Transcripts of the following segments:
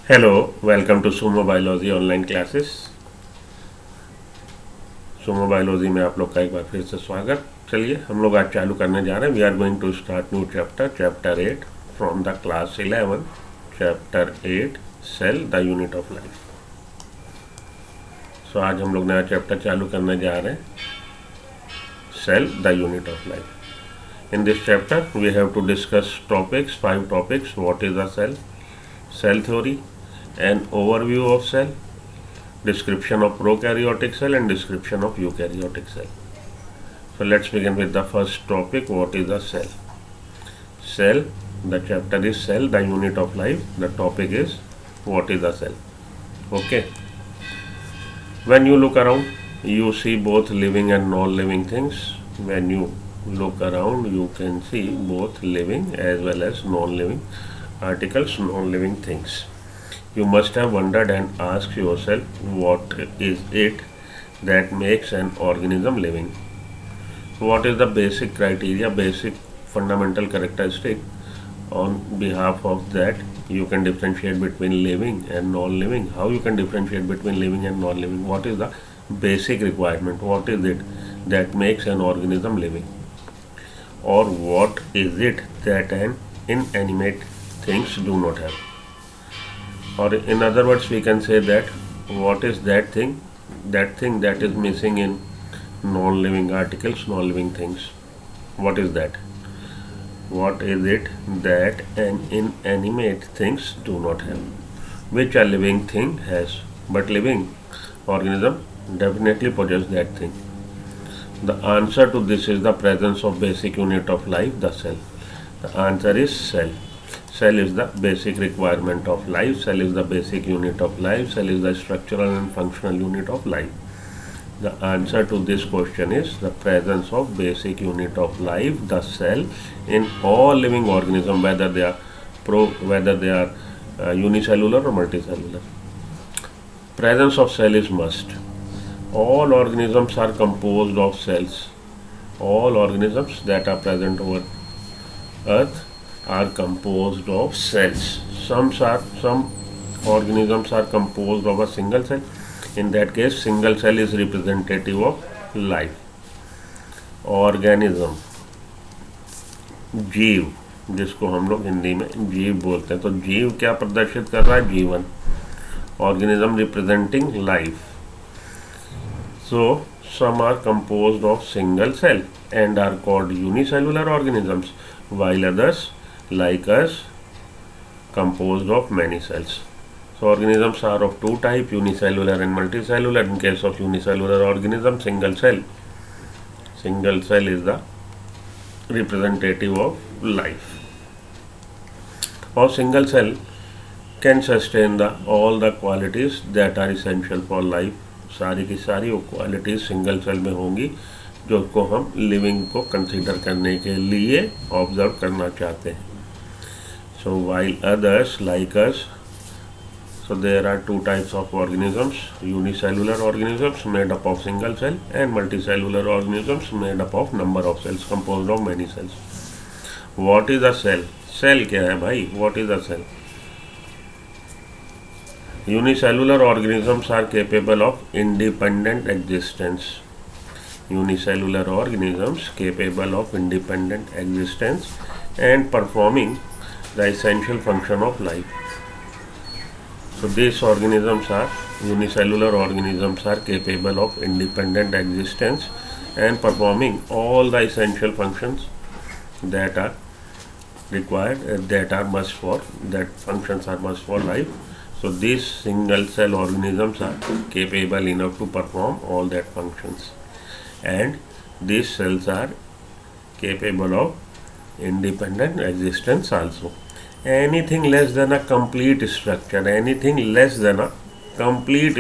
Hello welcome to Sumo biology online classes. Sumo biology में आप लोग का एक बार फिर से स्वागत। चलिए हम लोग आज चालू करने जा रहे हैं। We are going to start new chapter 8 from the class 11। Chapter 8 cell the unit of life. So आज हम लोग नया चैप्टर चालू करने जा रहे हैं, cell the unit of life. In this chapter we have to discuss topics, 5 topics. What is the cell, cell theory, an overview of cell, description of prokaryotic cell and description of eukaryotic cell. So let's begin with the first topic. What is the cell? Cell, the chapter is cell, the unit of life. The topic is what is the cell. Okay. When you look around, you see both living and non-living things. When you look around, you can see both living as well as non-living articles, non-living things. You must have wondered and asked yourself, what is it that makes an organism living? What is the basic criteria, basic fundamental characteristic? On behalf of that, you can differentiate between living and non-living. How you can differentiate between living and non-living? What is the basic requirement? What is it that makes an organism living? Or what is it that an inanimate things do not have? Or in other words, we can say that what is that thing that is missing in non-living articles, non-living things. What is that? What is it that an inanimate things do not have, which a living thing has? But living organism definitely possess that thing. The answer to this is the presence of basic unit of life, the cell. The answer is cell. Cell is the basic requirement of life. Cell is the basic unit of life. Cell is the structural and functional unit of life. The answer to this question is the presence of basic unit of life, the cell, in all living organisms, whether they are unicellular or multicellular. Presence of cell is must. All organisms are composed of cells. All organisms that are present over Earth are composed of cells. Some organisms are composed of a single cell. In that case, single cell is representative of life. Organism, जीव, जिसको हम लोग हिंदी में जीव बोलते हैं, तो जीव क्या प्रदर्शित कर रहा है? जीवन. Organism representing life. So some are composed of single cell and are called unicellular organisms, while others like us composed of many cells. So organisms are of two types, unicellular and multicellular. In case of unicellular organism, single cell is the representative of life. Or single cell can sustain all the qualities that are essential for life. सारी की सारी वो qualities single cell में होंगी जो को हम living को कंसीडर करने के लिए ऑब्जर्व करना चाहते हैं. So while others like us, so there are two types of organisms: unicellular organisms made up of single cell and multicellular organisms made up of number of cells composed of many cells. What is a cell? Cell क्या है भाई? What is a cell? Unicellular organisms are capable of independent existence. Unicellular organisms capable of independent existence and performing the essential function of life. So these organisms are unicellular organisms are capable of independent existence and performing all the essential functions that are required, that functions are must for life. So these single cell organisms are capable enough to perform all that functions, and these cells are capable of independent existence also. Anything less than a complete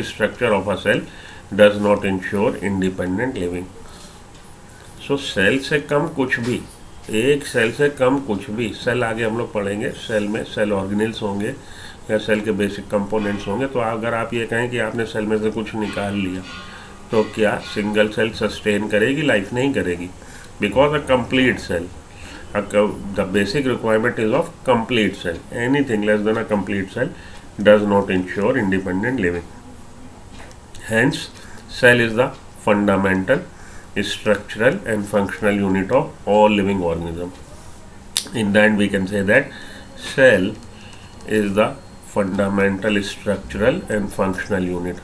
structure of a cell does not ensure independent living. So cell से कम कुछ भी, एक cell से कम कुछ भी, cell आगे हम लोग पढ़ेंगे. सेल में सेल ऑर्गेनेल्स होंगे या सेल के बेसिक कंपोनेंट्स होंगे. तो अगर आप ये कहें कि आपने सेल में से कुछ निकाल लिया तो क्या सिंगल सेल सस्टेन करेगी? लाइफ नहीं करेगी. Because a complete cell, the basic requirement is of complete cell. Anything less than a complete cell does not ensure independent living. Hence, cell is the fundamental, structural and functional unit of all living organisms. In the end, we can say that cell is the fundamental, structural and functional unit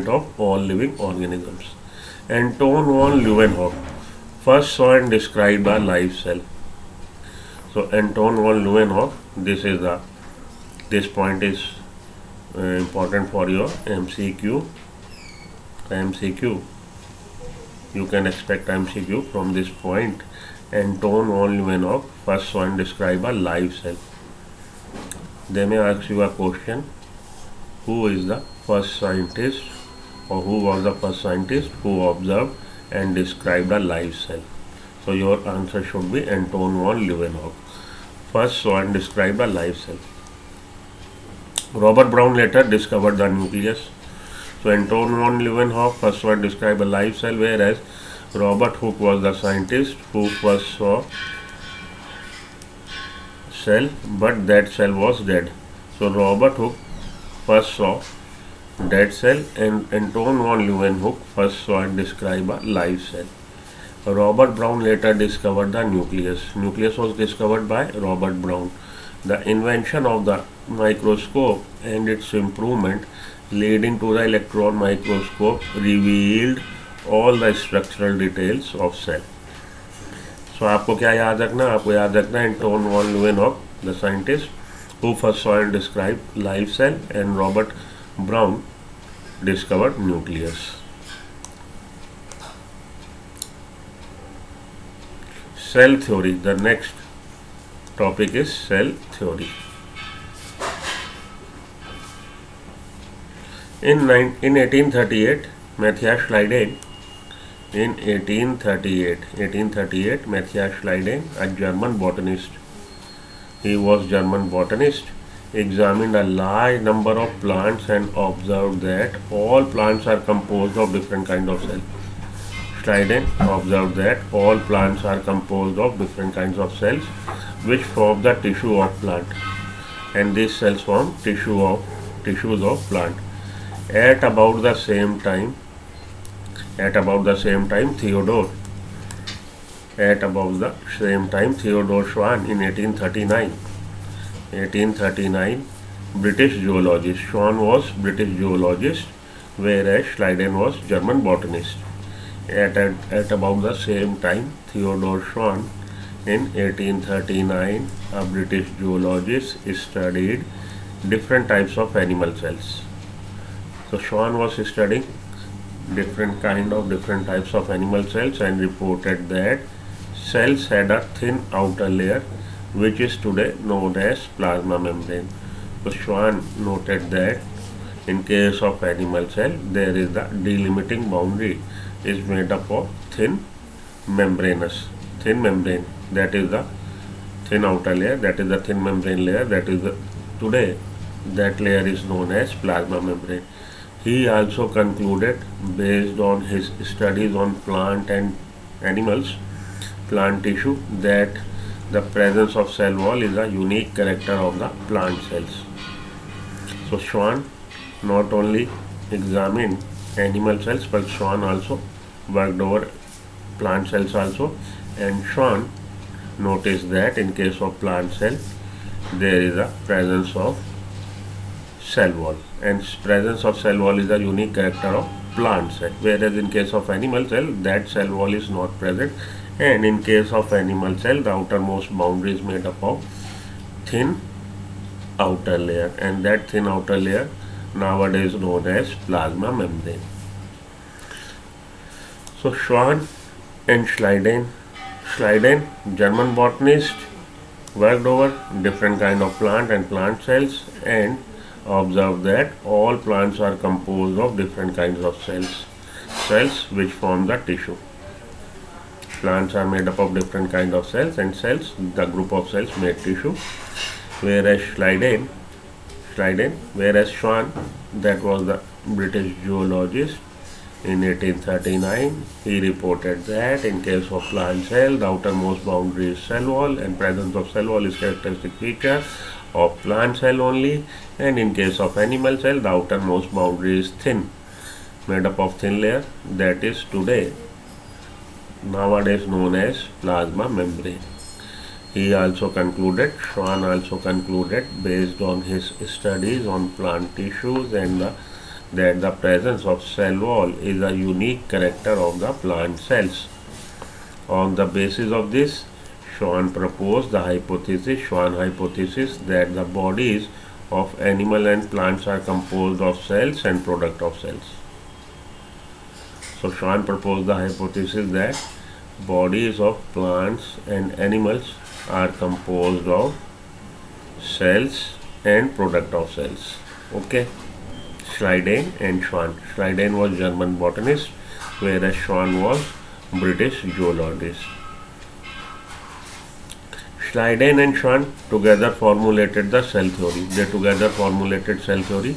of all living organisms. Anton von Leeuwenhoek first saw and described a live cell. So Anton von Leeuwenhoek, this point is important for your MCQ. You can expect MCQ from this point. Anton von Leeuwenhoek first saw and described a live cell. They may ask you a question: who is the first scientist, or who was the first scientist who observed and described a live cell? So your answer should be Anton von Leeuwenhoek first saw and described a live cell. Robert Brown later discovered the nucleus. So Anton von Leeuwenhoek first saw and described a live cell, whereas Robert Hooke was the scientist who first saw cell, but that cell was dead. So Robert Hooke first saw dead cell, and Anton von Leeuwenhoek first saw and described a live cell. Robert Brown later discovered the nucleus. Nucleus was discovered by Robert Brown. The invention of the microscope and its improvement leading to the electron microscope revealed all the structural details of cell. So आपको क्या याद रखना? आपको याद रखना Anton von Leeuwenhoek, the scientist who first saw and described live cell, and Robert Brown discovered nucleus. Cell theory. The next topic is cell theory. In 1838, Matthias Schleiden, Matthias Schleiden, a German botanist, he was German botanist, examined a large number of plants and observed that all plants are composed of different kinds of cells. Schleiden observed that all plants are composed of different kinds of cells which form the tissue of plant, and these cells form tissues of plant. At about the same time, Theodor Schwann in 1839, British geologist. Schwann was British geologist, whereas Schleiden was German botanist. At about the same time, Theodor Schwann in 1839, a British geologist, studied different types of animal cells. So Schwann was studying different types of animal cells and reported that cells had a thin outer layer which is today known as plasma membrane. So Schwann noted that in case of animal cell, there is the delimiting boundary is made up of thin membrane, that is the thin outer layer, that is the thin membrane layer, today that layer is known as plasma membrane. He also concluded, based on his studies on plant and plant tissue, that the presence of cell wall is a unique character of the plant cells. So Schwann not only examined animal cells, but Schwann also worked over plant cells also, and Schwann noticed that in case of plant cell there is a presence of cell wall, and presence of cell wall is a unique character of plant cell, whereas in case of animal cell that cell wall is not present, and in case of animal cell the outermost boundary is made up of thin outer layer, and that thin outer layer nowadays known as plasma membrane. So Schwann and Schleiden, German botanist, worked over different kind of plant and plant cells and observed that all plants are composed of different kinds of cells which form the tissue. Plants are made up of different kind of cells, and cells, the group of cells, make tissue. Whereas Schwann, that was the British geologist, in 1839, he reported that in case of plant cell, the outermost boundary is cell wall, and presence of cell wall is characteristic feature of plant cell only, and in case of animal cell, the outermost boundary is thin, made up of thin layer, that is today nowadays known as plasma membrane. He also concluded, Schwann also concluded, based on his studies on plant tissues that the presence of cell wall is a unique character of the plant cells. On the basis of this, Schwann proposed the hypothesis, Schwann hypothesis, that the bodies of animal and plants are composed of cells and product of cells. So Schwann proposed the hypothesis that bodies of plants and animals are composed of cells and product of cells. Okay. Schleiden and Schwann. Schleiden was German botanist, whereas Schwann was British zoologist. Schleiden and Schwann together formulated the cell theory. They together formulated cell theory.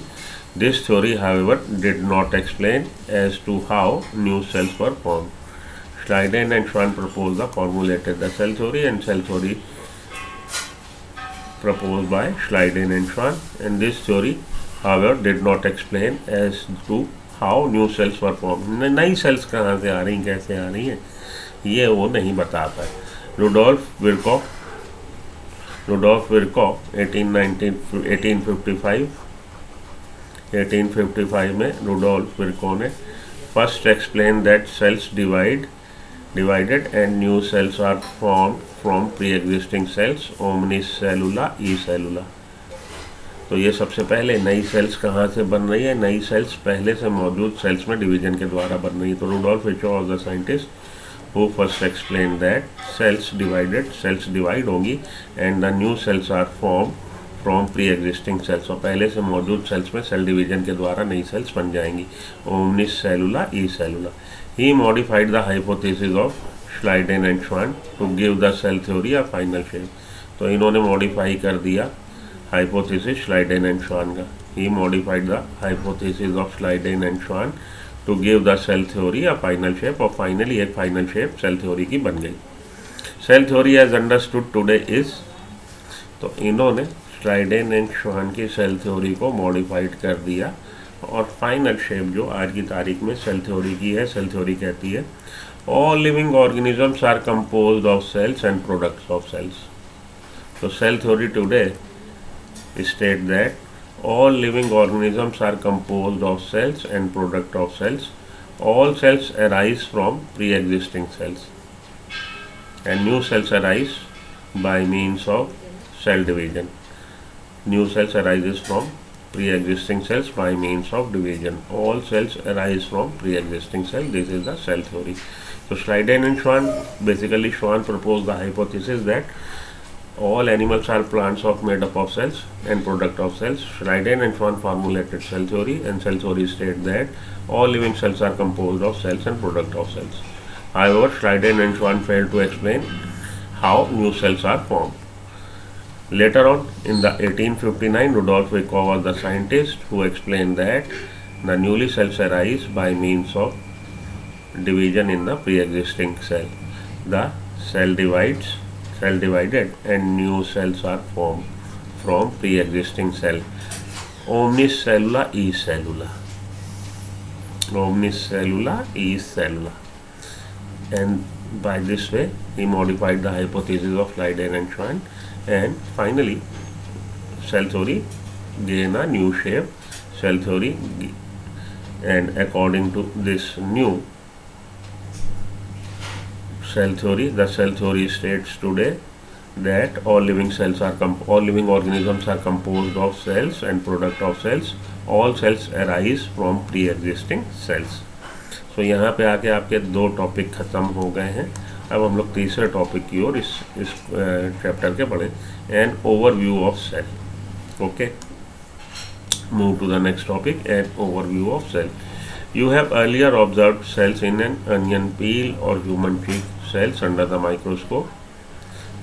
This theory, however, did not explain as to how new cells were formed. Schleiden and Schwann formulated the cell theory, and cell theory proposed by Schleiden and Schwann, and this theory, however, did not explain as to how new cells were formed. नई cells कहाँ से आ रही, कैसे आ रही हैं, ये वो नहीं बताता है. Rudolf Virchow 1855 में Rudolf Virchow ने first explained that cells divided and new cells are formed from pre-existing cells, omnis cellula e cellula. तो ये सबसे पहले नई सेल्स कहाँ से बन रही है, नई सेल्स पहले से मौजूद सेल्स में डिवीजन के द्वारा बन रही है. तो Rudolf Virchow was the scientist who first explain that cells divide होंगी and the new cells are form from pre existing cells. और पहले से मौजूद सेल्स में सेल डिवीजन के द्वारा नई सेल्स बन जाएंगी, ओमनिस सेलुला ई सेलुला. He modified the hypothesis of Schleiden and Schwann to give the cell theory a final shape. तो इन्होंने मॉडिफाई कर दिया hypothesis Schleiden and Schwann का. He modified the hypothesis of Schleiden and Schwann to give the cell theory a final shape, और finally एक final shape cell theory की बन गई. Cell theory as understood today is, तो इन्होंने Schleiden and Schwann की cell theory को modified कर दिया और final shape जो आज की तारीख में cell theory की है, cell theory कहती है all living organisms are composed of cells and products of cells. So cell theory today state that all living organisms are composed of cells and product of cells. All cells arise from pre-existing cells, and new cells arise by means of cell division. New cells arises from pre-existing cells by means of division. All cells arise from pre-existing cells. This is the cell theory. So Schleiden and Schwann, basically Schwann proposed the hypothesis that all animals are plants made up of cells and product of cells. Schleiden and Schwann formulated cell theory, and cell theory states that all living cells are composed of cells and product of cells. However, Schleiden and Schwann failed to explain how new cells are formed. Later on, in the 1859, Rudolf Virchow was the scientist who explained that the newly cells arise by means of division in the pre-existing cell. The cell divided and new cells are formed from pre-existing cell. Omnis cellula e cellula. Omnis cellula e cellula. And by this way, he modified the hypothesis of Schleiden and Schwann, and finally, cell theory gained a new shape. Cell theory, and according to this new cell theory, the cell theory states today that all living organisms are composed of cells and product of cells. All cells arise from pre-existing cells. So यहाँ पे आके आपके दो topic ख़त्म हो गए हैं. अब हम लोग तीसरे टॉपिक की ओर इस चैप्टर के पढ़े, an overview of cell. Okay, move to the next topic, an overview of cell. You have earlier observed cells in an onion peel or human cheek cells under the microscope.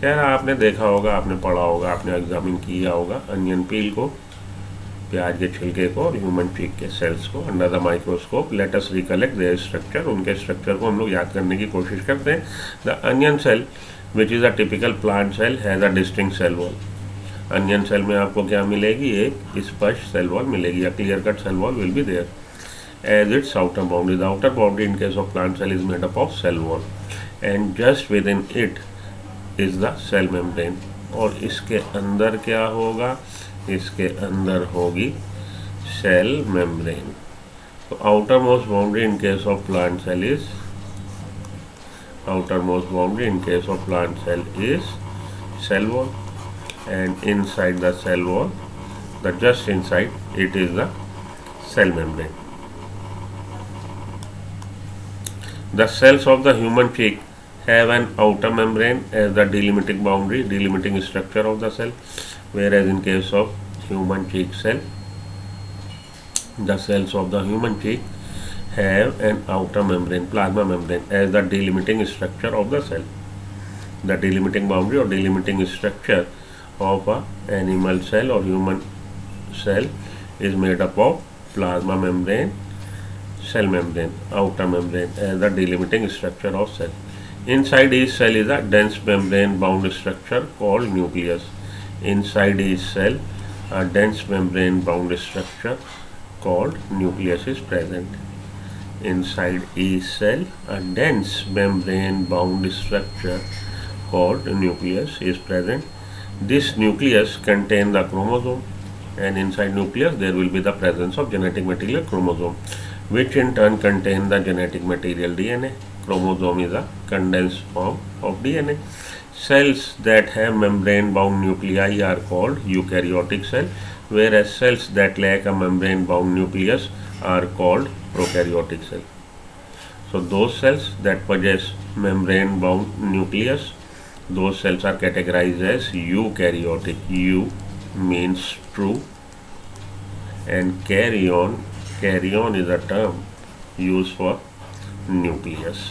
क्या आपने देखा होगा, आपने पढ़ा होगा, आपने एग्जामिन किया होगा अनियन पील को, प्याज के छिलके को, और ह्यूमन चीक के सेल्स को under the microscope. Let us recollect their structure. उनके स्ट्रक्चर को हम लोग याद करने की कोशिश करते हैं. The onion cell which is a typical plant cell has a distinct cell wall. Onion cell में आपको क्या मिलेगी, एक स्पष्ट सेल वॉल मिलेगी, या clear cut cell wall will be there as its outer boundary. The outer boundary in case of plant cell is made up of cell wall and just within it is the cell membrane. और इसके अंदर क्या होगा, इसके अंदर होगी cell membrane. तो outermost boundary in case of plant cell is cell wall, and inside the cell wall, the just inside it is the cell membrane. The cells of the human cheek have an outer membrane as the delimiting structure of the cell, whereas in case of human cheek cell, the cells of the human cheek have an outer membrane, plasma membrane, as the delimiting structure of the cell. The delimiting boundary or delimiting structure of a animal cell or human cell is made up of plasma membrane, cell membrane, outer membrane as the delimiting structure of cell. Inside each cell is a dense membrane bound structure called nucleus. Inside each cell, a dense membrane bound structure called nucleus is present. Inside each cell, a dense membrane bound structure called nucleus is present. This nucleus contains the chromosome, and inside nucleus there will be the presence of genetic material chromosome, which in turn contain the genetic material DNA. Chromosome is a condensed form of DNA. Cells that have membrane bound nuclei are called eukaryotic cell, whereas cells that lack a membrane bound nucleus are called prokaryotic cell. So those cells that possess membrane bound nucleus, those cells are categorized as eukaryotic. Eu means true, and karyon is a term used for nucleus,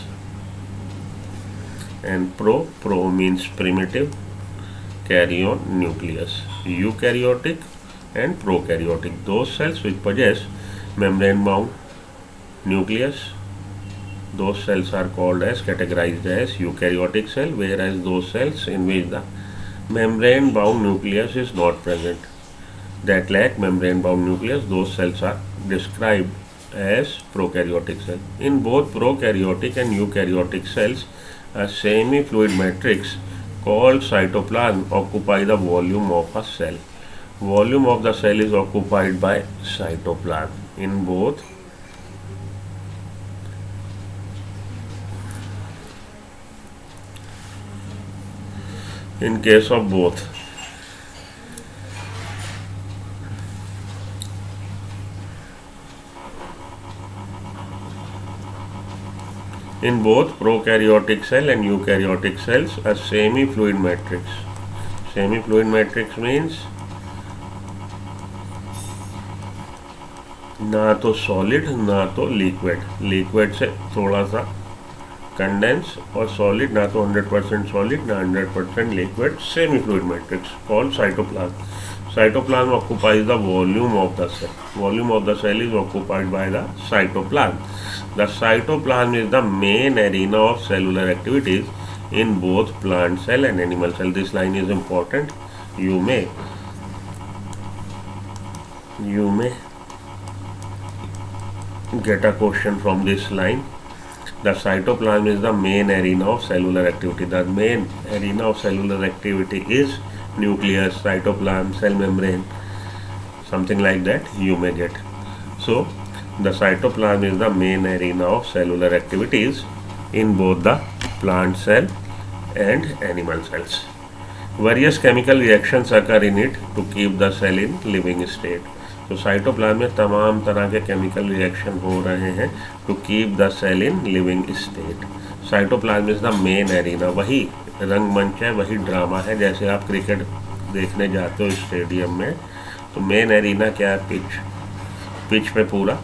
and pro means primitive, karyon nucleus. Eukaryotic and prokaryotic, those cells which possess membrane bound nucleus, those cells are called as categorized as eukaryotic cell, whereas those cells in which the membrane bound nucleus is not present, that lack membrane bound nucleus, those cells are described as prokaryotic cell. In both prokaryotic and eukaryotic cells, a semi-fluid matrix called cytoplasm occupies the volume of a cell. Volume of the cell is occupied by cytoplasm. In both in case of both prokaryotic cell and eukaryotic cells, a semi-fluid matrix. Semi-fluid matrix means ना तो solid ना तो liquid, liquid से थोड़ा सा condense, और solid ना तो 100% सॉलिड ना 100% liquid. Semi fluid matrix called cytoplasm. Cytoplasm occupies the volume of the cell. Volume of the cell is occupied by the cytoplasm. The cytoplasm is the main arena of cellular activities in both plant cell and animal cell. This line is important. You may get a question from this line. The cytoplasm is the main arena of cellular activity. The main arena of cellular activity is nucleus, cytoplasm, cell membrane, something like that you may get. So the cytoplasm is the main arena of cellular activities in both the plant cell and animal cells. Various chemical reactions occur in it to keep the cell in living state. तो cytoplasm में तमाम तरह के chemical reaction हो रहे हैं to keep the cell in living state. Cytoplasm is the main arena. वही रंगमंच है, वही ड्रामा है. जैसे आप क्रिकेट देखने जाते हो स्टेडियम में, तो मेन एरिना क्या है? पिच पे पूरा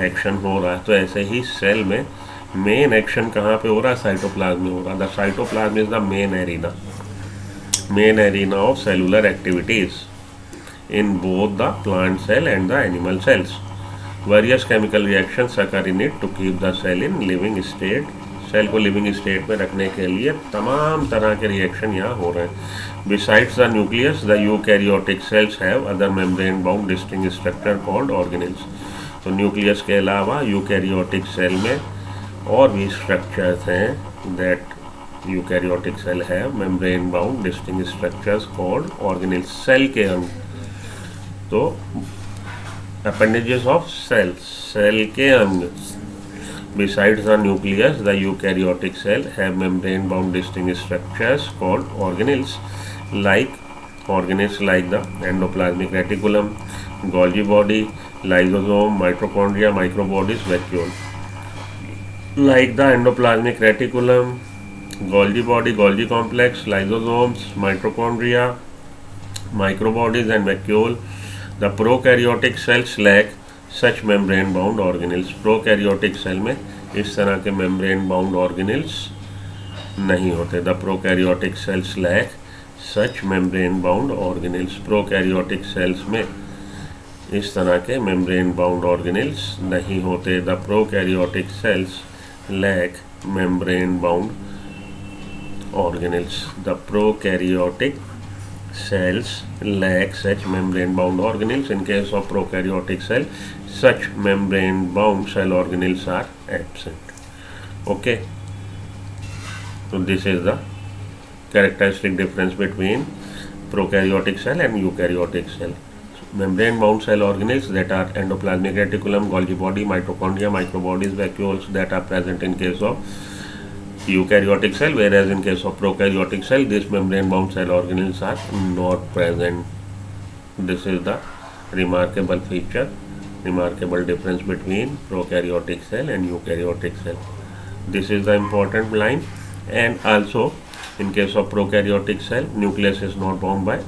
एक्शन हो रहा है. तो ऐसे ही सेल में मेन एक्शन कहाँ पे हो रहा है? साइटोप्लाज्म में हो रहा है. The cytoplasm is the main arena of cellular activities in both the plant cell and the animal cells. Various chemical reactions occur in it to keep the cell in living state. Cell को living state में रखने के लिए तमाम तरह के reaction यहाँ हो रहे हैं। Besides the nucleus the eukaryotic cells have other membrane bound distinct structure called organelles. तो न्यूक्लियस के अलावा यूकैरियोटिक सेल में और भी स्ट्रक्चर्स हैं that eukaryotic cell have membrane bound distinct structures called organelles. Cell के अंग, तो appendages of cells, सेल के अंग। Besides the nucleus, the eukaryotic cell have membrane-bound distinct structures called organelles, like the endoplasmic reticulum, Golgi body, lysosome, mitochondria, microbodies, vacuole. Like the endoplasmic reticulum, Golgi body, Golgi complex, lysosomes, mitochondria, microbodies, and vacuole. The prokaryotic cells lack such membrane bound organelles. Prokaryotic cell में इस तरह के membrane bound organelles नहीं होते। The prokaryotic cells lack such membrane bound organelles. Prokaryotic cells में इस तरह के membrane bound organelles नहीं होते। The prokaryotic cells lack membrane bound organelles. The prokaryotic cells lack such membrane bound organelles. In case of prokaryotic cell, such membrane bound cell organelles are absent. Okay, so this is the characteristic difference between prokaryotic cell and eukaryotic cell. Membrane bound cell organelles that are endoplasmic reticulum, Golgi body, mitochondria, microbodies, vacuoles that are present in case of eukaryotic cell, whereas in case of prokaryotic cell, these membrane bound cell organelles are not present. This is the remarkable feature, remarkable difference between prokaryotic cell and eukaryotic cell. This is the important line. And also in case of prokaryotic cell, nucleus is not bound by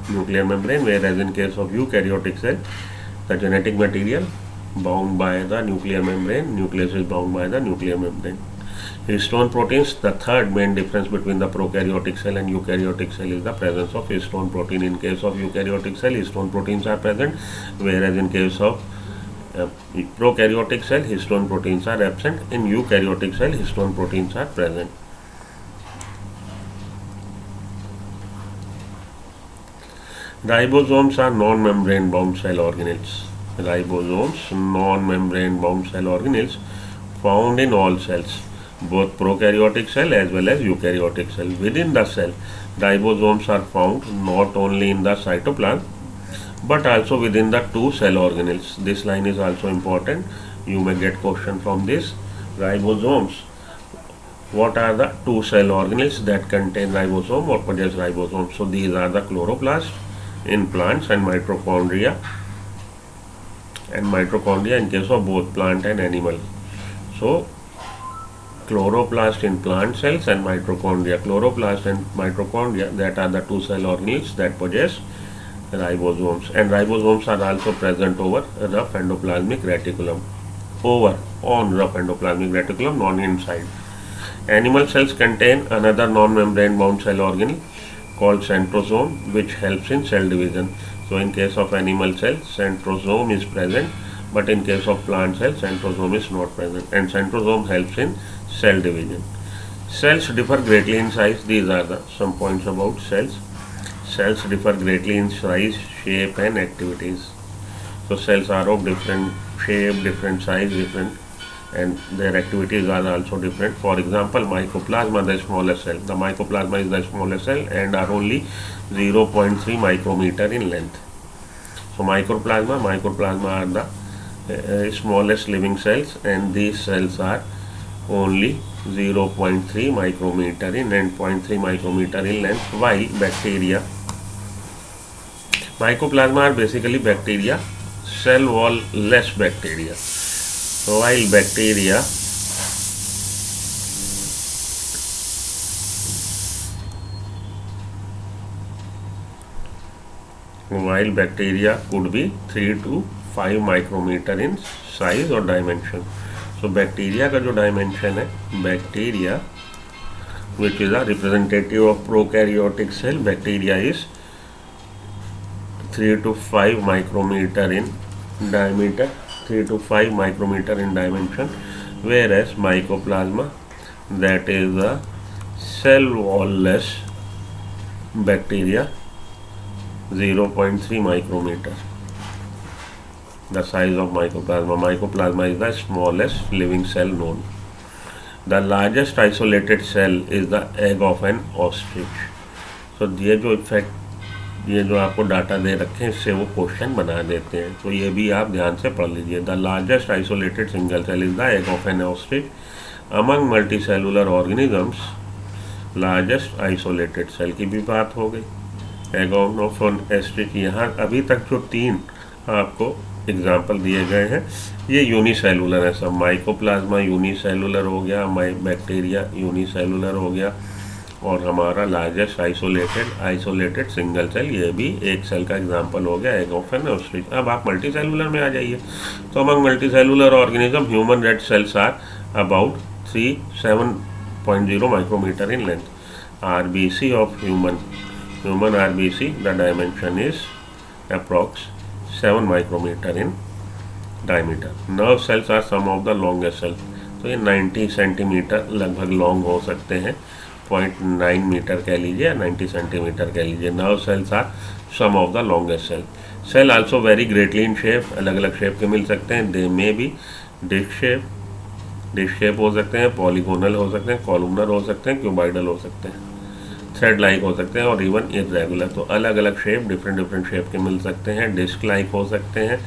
nuclear membrane, whereas in case of eukaryotic cell, the genetic material bound by the nuclear membrane, nucleus is bound by the nuclear membrane. Histone proteins, the third main difference between the prokaryotic cell and eukaryotic cell is the presence of histone protein. In case of eukaryotic cell, histone proteins are present, whereas in case of prokaryotic cell, histone proteins are absent. In eukaryotic cell, histone proteins are present. Ribosomes are non-membrane bound cell organelles. Ribosomes, non-membrane bound cell organelles found in all cells, both prokaryotic cell as well as eukaryotic cell. Within the cell, ribosomes are found not only in the cytoplasm but also within the two cell organelles. This line is also important. You may get question from this. Ribosomes. What are the two cell organelles that contain ribosome or possess ribosome? So these are the chloroplast in plants and mitochondria in case of both plant and animal. So chloroplast in plant cells and mitochondria. Chloroplast and mitochondria, that are the two cell organelles that possess ribosomes, and ribosomes are also present over rough endoplasmic reticulum. On rough endoplasmic reticulum, not inside. Animal cells contain another non-membrane bound cell organelle called centrosome, which helps in cell division. So in case of animal cells, centrosome is present, but in case of plant cells, centrosome is not present, and centrosome helps in cell division. Cells differ greatly in size. These are the some points about cells. Cells differ greatly in size, shape and activities. So cells are of different shape, different size, different, and their activities are also different. For example, mycoplasma, the smallest cell. The mycoplasma is the smallest cell and are only 0.3 micrometer in length. So mycoplasma are the smallest living cells, and these cells are only 0.3 micrometer in and 0.3 micrometer in length, while bacteria, mycoplasma are basically bacteria, cell wall less bacteria. So while bacteria could be 3 to 5 micrometer in size or dimension. So bacteria का जो dimension है, bacteria which is a representative of prokaryotic cell, bacteria is 3 to 5 micrometer in diameter, 3 to 5 micrometer in dimension, whereas mycoplasma that is the cell wall-less bacteria, 0.3 micrometer. The size of mycoplasma. Mycoplasma is the smallest living cell known. The largest isolated cell is the egg of an ostrich. So ये जो आपको data दे रखे हैं इससे वो question बना देते हैं, तो ये भी आप ध्यान से पढ़ लीजिए. The largest isolated single cell is the egg of an ostrich. Among multi cellular organisms largest isolated cell की भी बात हो गई. Egg of an ostrich. यहाँ अभी तक जो 3 आपको एग्जाम्पल दिए गए हैं ये यूनिसेलुलर है सब. माइकोप्लाज्मा यूनिसेलुलर हो गया, बैक्टीरिया यूनिसेलुलर हो गया, और हमारा लार्जेस्ट आइसोलेटेड सिंगल सेल ये भी एक सेल का एग्जांपल हो गया, एग ऑफ एन ऑस्ट्रिच. अब आप मल्टी सेलुलर में आ जाइए. तो among multi cellular organism human red cells are about 7.0 micrometre in length. RBC of human RBC the dimension is approx 7 micrometre in diameter. Nerve cells are some of the longest cells. तो ये 90 centimetre लगभग long हो सकते हैं, 0.9 metre कह लीजिए या 90 centimetre कह लीजिए. Nerve cells are some of the longest cell. Cell also very greatly in shape. अलग अलग शेप के मिल सकते हैं. They may be dish shape हो सकते हैं, पॉलीगोनल हो सकते हैं, कॉलमनर हो सकते हैं, क्यूबॉइडल हो सकते हैं, थ्रेड लाइक हो सकते हैं, और इवन इरेगुलर. तो अलग अलग शेप डिफरेंट शेप के मिल सकते हैं. डिस्क लाइक हो सकते हैं,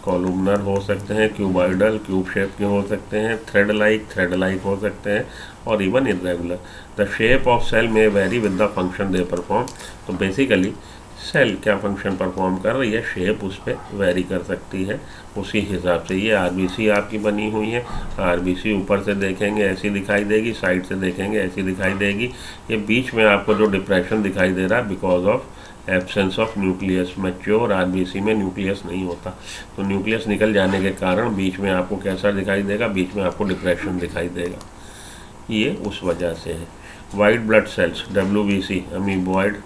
कॉलमनर हो सकते हैं, क्यूबॉइडल क्यूब शेप के हो सकते हैं, थ्रेड लाइक हो सकते हैं, और even irregular. The shape of cell में vary with the function they perform. तो बेसिकली सेल क्या फंक्शन परफॉर्म कर रही है, शेप उस पर वेरी कर सकती है उसी हिसाब से. ये RBC आपकी बनी हुई है. RBC ऊपर से देखेंगे ऐसी दिखाई देगी, साइड से देखेंगे ऐसी दिखाई देगी. ये बीच में आपको जो डिप्रेशन दिखाई दे रहा है because of absence of nucleus. Mature RBC में न्यूक्लियस नहीं होता, तो न्यूक्लियस निकल जाने के कारण बीच में आपको कैसा दिखाई देगा, बीच में आपको डिप्रेशन दिखाई देगा. ये उस वजह से है. White blood cells WBC amoeboid,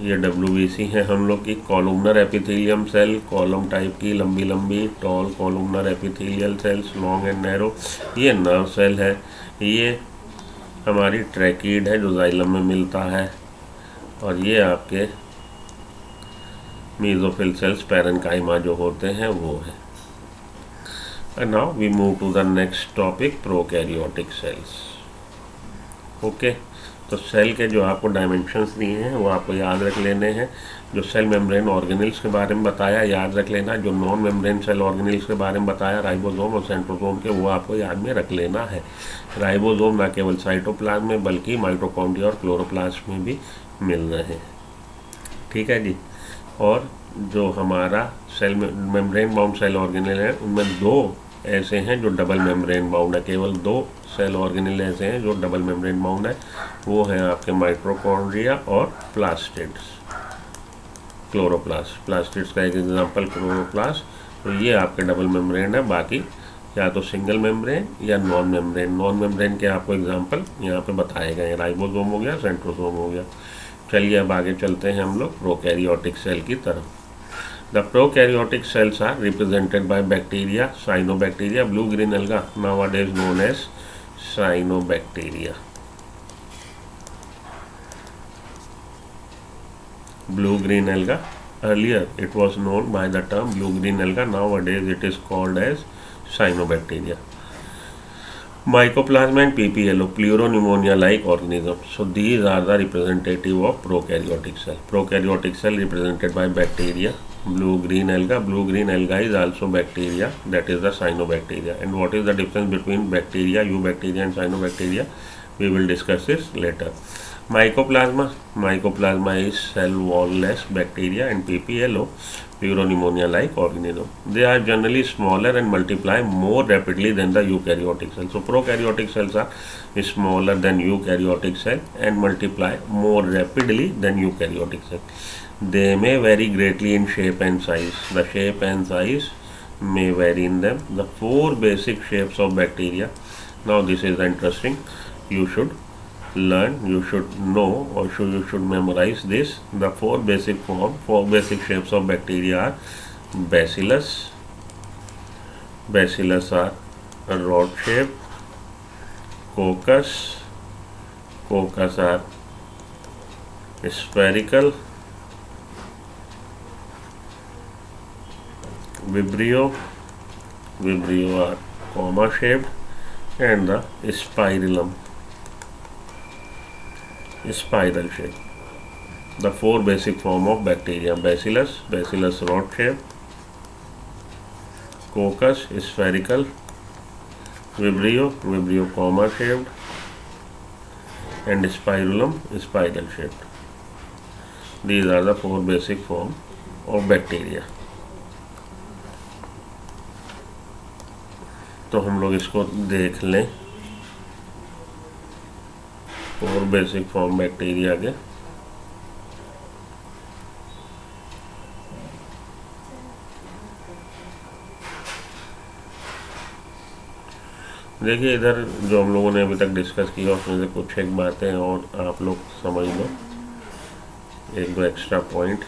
ये WBC है हम लोग की. Columnar epithelium cell, column type की लंबी tall columnar epithelial cells, long and narrow. ये नर्व सेल है. ये हमारी ट्रैकीड है जो जाइलम में मिलता है, और ये आपके मीजोफिल सेल्स पैरेन्काइमा जो होते हैं वो है. And now we move to the next topic, prokaryotic cells. Okay, तो सेल के जो आपको डायमेंशंस दिए हैं वो आपको याद रख लेने हैं. जो सेल मेम्ब्रेन ऑर्गेनेल्स के बारे में बताया याद रख लेना. जो नॉन मेम्ब्रेन सेल ऑर्गेनेल्स के बारे में बताया राइबोसोम और सेंट्रोसोम के, वो आपको याद में रख लेना है. राइबोसोम ना केवल साइटोप्लाज्म में बल्कि माइटोकॉन्ड्रिया और क्लोरोप्लास्ट में भी मिल रहे हैं. ठीक है जी. और जो हमारा cell membrane bound cell organelle है उनमें 2 ऐसे हैं जो डबल मेम्ब्रेन बाउंड है. केवल 2 सेल ऑर्गेनेल ऐसे हैं जो डबल मेम्ब्रेन बाउंड है. वो हैं आपके माइटोकॉन्ड्रिया और प्लास्टिड्स, क्लोरोप्लास्ट. प्लास्टिड्स का एक एग्जांपल क्लोरोप्लास्ट. तो ये आपके डबल मेम्ब्रेन है. बाकी या तो सिंगल मेम्ब्रेन या नॉन मेम्ब्रेन. नॉन मेम्ब्रेन के आपको एग्जांपल यहाँ पे बताए गए हैं. राइबोसोम हो गया, सेंट्रोसोम हो गया. चलिए अब आगे चलते हैं हम लोग प्रोकैरियोटिक सेल की तरफ. The prokaryotic cells are represented by bacteria, cyanobacteria, blue-green alga, nowadays known as cyanobacteria. Blue-green alga, earlier it was known by the term blue-green alga, nowadays it is called as cyanobacteria. Mycoplasma and PPLO, pleuropneumonia-like organisms. So these are the representative of prokaryotic cell. Prokaryotic cell represented by bacteria. Blue-green alga is also bacteria, that is the cyanobacteria. And what is the difference between bacteria, eubacteria and cyanobacteria? We will discuss this later. Mycoplasma is cell wall-less bacteria, and PPLO, pleuropneumonia-like organism. They are generally smaller and multiply more rapidly than the eukaryotic cells. So prokaryotic cells are smaller than eukaryotic cell and multiply more rapidly than eukaryotic cell. They may vary greatly in shape and size. The shape and size may vary in them. The 4 basic shapes of bacteria. Now this is interesting. You should learn, you should know, or you should memorize this. The 4 basic shapes of bacteria are bacillus. Bacillus are a rod shape. Coccus, coccus are spherical, vibrio, vibrio are comma shaped, and the spirillum, spiral shape. The four basic form of bacteria: bacillus, bacillus rod shape; coccus, spherical; vibrio, vibrio comma shaped; and spirillum, spiral shaped. These are the four basic form of bacteria. तो हम लोग इसको देख लें, four basic form bacteria के। देखिए इधर जो हम लोगों ने अभी तक डिस्कस किया उसमें से कुछ एक बातें और आप लोग समझ लो, एक दो एक्स्ट्रा पॉइंट।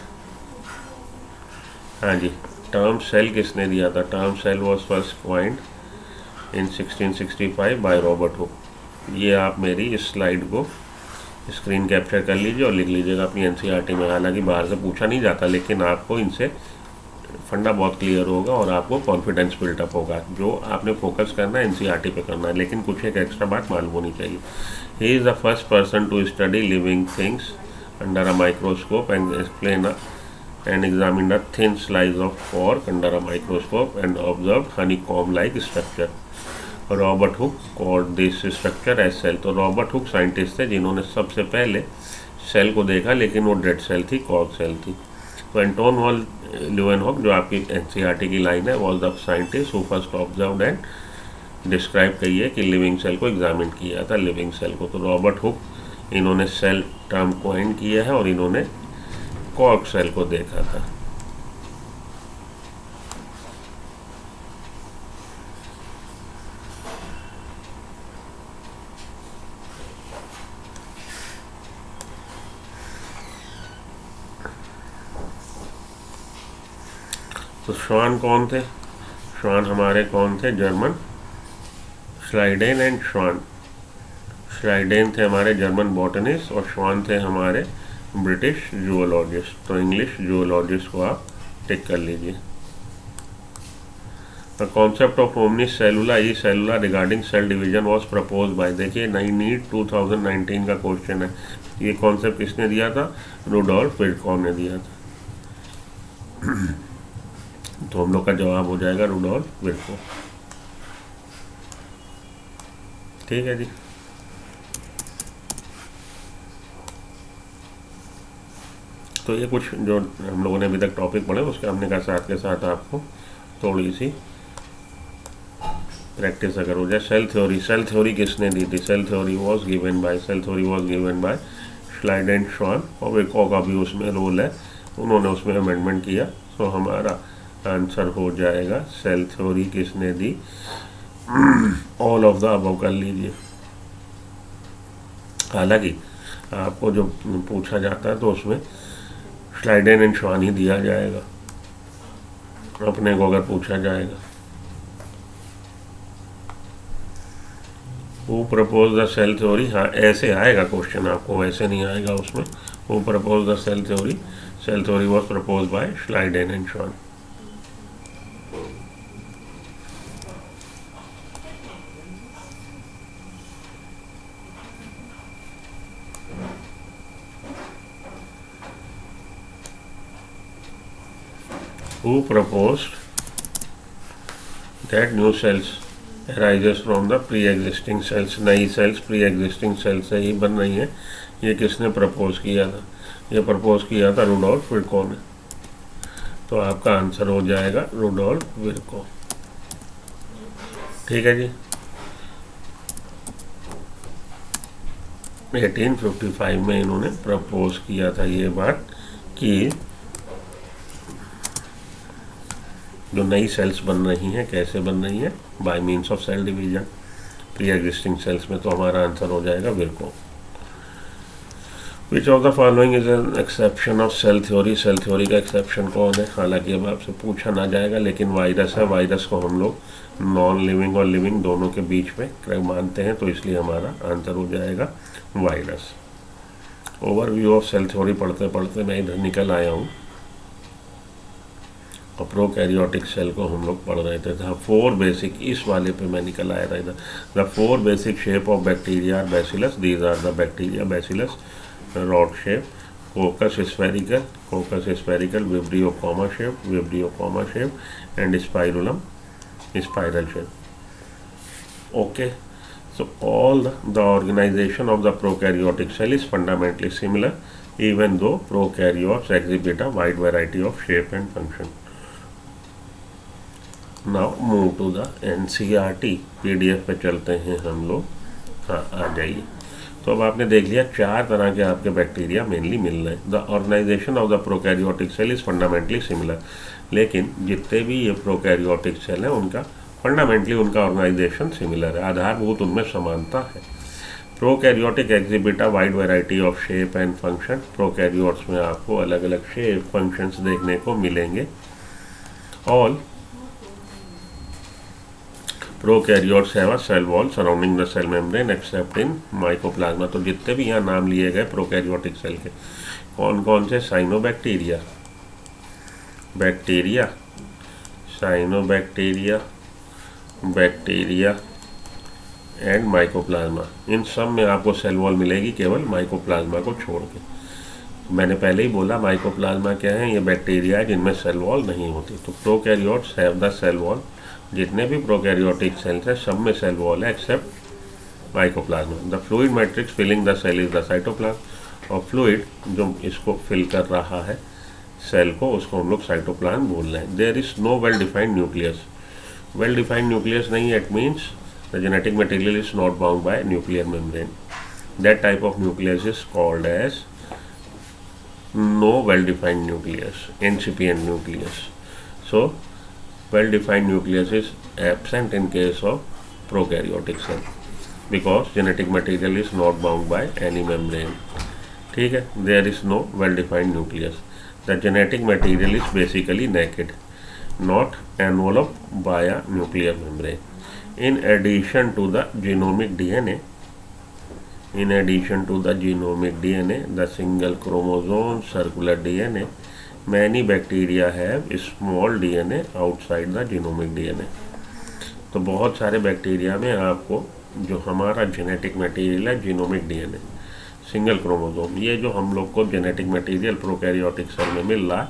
हाँ जी, टर्म सेल किसने दिया था? Term cell was first coined in 1665 by Robert Hooke. ये आप मेरी इस स्लाइड को स्क्रीन कैप्चर कर लीजिए और लिख लीजिएगा अपनी एनसीईआरटी में। हालांकि बाहर से पूछा नहीं जाता, लेकिन आपको इनसे फंडा बहुत क्लियर होगा और आपको कॉन्फिडेंस बिल्टअप होगा। जो आपने फोकस करना है एनसीईआरटी पे करना है, लेकिन कुछ एक एक्स्ट्रा बात मालूम होनी चाहिए। He is the first person to study living things under a microscope and explain and examined a thin slice of cork under a microscope and observed honeycomb-like structure. Robert Hooke called this structure as cell। तो Robert Hooke scientist थे जिन्होंने सबसे पहले cell को देखा, लेकिन वो dead cell थी, कॉर्क सेल थी। तो एंटोन वॉन ल्यूवेनहॉक, जो आपकी एनसीईआरटी की लाइन है, was the scientist who first observed and describe करिए कि लिविंग सेल को एग्जामिन किया था, लिविंग सेल को। तो रॉबर्ट हुक, इन्होंने सेल टर्म कॉइन किया है और इन्होंने कॉर्क सेल को देखा था। तो श्वान कौन थे? श्वान हमारे कौन थे? जर्मन, श्लाइडेन एंड श्वान। श्लाइडेन थे हमारे जर्मन बॉटनिस्ट और श्वान थे हमारे ब्रिटिश जूलॉजिस्ट। तो इंग्लिश जूलॉजिस्ट को आप टिक कर लीजिए। द कॉन्सेप्ट ऑफ ओमनिस सेलुला ई सेलुला regarding cell division was propose by, देखिए नई नीट 2019 का क्वेश्चन है। ये कॉन्सेप्ट किसने दिया था? रुडोल्फ विर्कॉन ने दिया था। तो हम लोग का जवाब हो जाएगा रुडोल्फ विर्कॉन। ठीक है जी। तो ये कुछ जो हम लोगों ने अभी तक टॉपिक पढ़े उसके हमने कहा साथ के साथ आपको थोड़ी सी प्रैक्टिस अगर हो जाए। सेल थ्योरी, सेल थ्योरी किसने दी थी? Cell theory was given by Schleiden Schwann, और विर्कॉन का भी उसमें रोल है, उन्होंने उसमें अमेंडमेंट किया। तो हमारा आंसर हो जाएगा सेल थ्योरी किसने दी? ऑल ऑफ द अबव कर लीजिए। हालांकि आपको जो पूछा जाता है तो उसमें श्लाइडेन एंड श्वान ही दिया जाएगा, अपने को अगर पूछा जाएगा। वो प्रपोज द सेल थ्योरी, हाँ ऐसे आएगा क्वेश्चन आपको, वैसे नहीं आएगा उसमें। वो propose the cell theory was propose by Schleiden and Schwann. Who proposed that new cells arises from the pre-existing cells? नई सेल्स pre-existing cells से ही बन रही हैं। ये किसने प्रपोज किया था? ये प्रपोज किया था रुडोल्फ विर्कॉन ने। तो आपका आंसर हो जाएगा रुडोल्फ विर्कॉन। ठीक है जी। 1855 में इन्होंने प्रपोज किया था ये बात कि जो नई सेल्स बन रही हैं कैसे बन रही हैं? By means of cell division, pre existing cells में। तो हमारा आंसर हो जाएगा विर्कॉन। Which of the following is an exception of cell theory. Cell theory का एक्सेप्शन कौन है? हालांकि अब आपसे पूछा ना जाएगा, लेकिन वायरस है। वायरस को हम लोग नॉन लिविंग और लिविंग दोनों के बीच में मानते हैं, तो इसलिए हमारा आंसर हो जाएगा virus. Overview of cell theory पढ़ते पढ़ते मैं इधर निकल आया हूँ और प्रोकैरियोटिक सेल को हम लोग पढ़ रहे थे। द 4 बेसिक, इस वाले पे मैं निकल आया था इधर। The 4 basic shape of bacteria are bacillus. These are the bacteria bacillus, rod shape, coccus spherical, vibrio comma shape and spirillum spiral shape. Okay, so all the organization of the prokaryotic cell is fundamentally similar, even though prokaryotes exhibit a wide variety of shape and function. Now move to the NCERT PDF पे चलते हैं हम लोग। हाँ, आ जाइए। तो अब आपने देख लिया 4 तरह के आपके बैक्टीरिया मेनली मिल रहे हैं। The organisation of the prokaryotic cell is fundamentally similar. लेकिन जितने भी ये प्रोकैरियोटिक सेल हैं उनका फंडामेंटली उनका ऑर्गेनाइजेशन सिमिलर है, आधारभूत उनमें समानता है। Prokaryotic exhibit a wide variety of shape and function. Prokaryotes में आपको अलग अलग शेप फंक्शंस देखने को मिलेंगे। All prokaryotes have a cell wall surrounding the cell membrane except in mycoplasma. तो जितने भी यहाँ नाम लिए गए प्रोकैरियोटिक सेल के, कौन कौन से? Cyanobacteria, cyanobacteria, bacteria and mycoplasma. इन सब में आपको सेल वॉल मिलेगी, केवल माइकोप्लाज्मा को छोड़ के। मैंने पहले ही बोला माइकोप्लाज्मा क्या है, ये बैक्टीरिया है जिनमें सेल वॉल नहीं होती। तो prokaryotes have the cell wall. जितने भी प्रोकैरियोटिक सेल्स हैं सब में सेल वॉल है except mycoplasma. The fluid matrix filling the cell is the cytoplasm. और फ्लूइड जो इसको फिल कर रहा है सेल को, उसको हम लोग साइटोप्लाज्म बोल रहे हैं। There is no well defined nucleus. Well defined nucleus नहीं है, it means the genetic material is not bound by nuclear membrane. That type of nucleus is called as no well defined nucleus, incipient nucleus. So well defined nucleus is absent in case of prokaryotic cell because genetic material is not bound by any membrane. ठीक है, there is no well defined nucleus. The genetic material is basically naked, not enveloped by a nuclear membrane. In addition to the genomic DNA, the single chromosome, circular DNA, many bacteria have small DNA outside the genomic DNA. तो बहुत सारे bacteria में आपको जो हमारा genetic material है, genomic DNA, single chromosome, ये जो हम लोग को जेनेटिक मटेरियल प्रोकैरियोटिक सेल में मिल रहा है,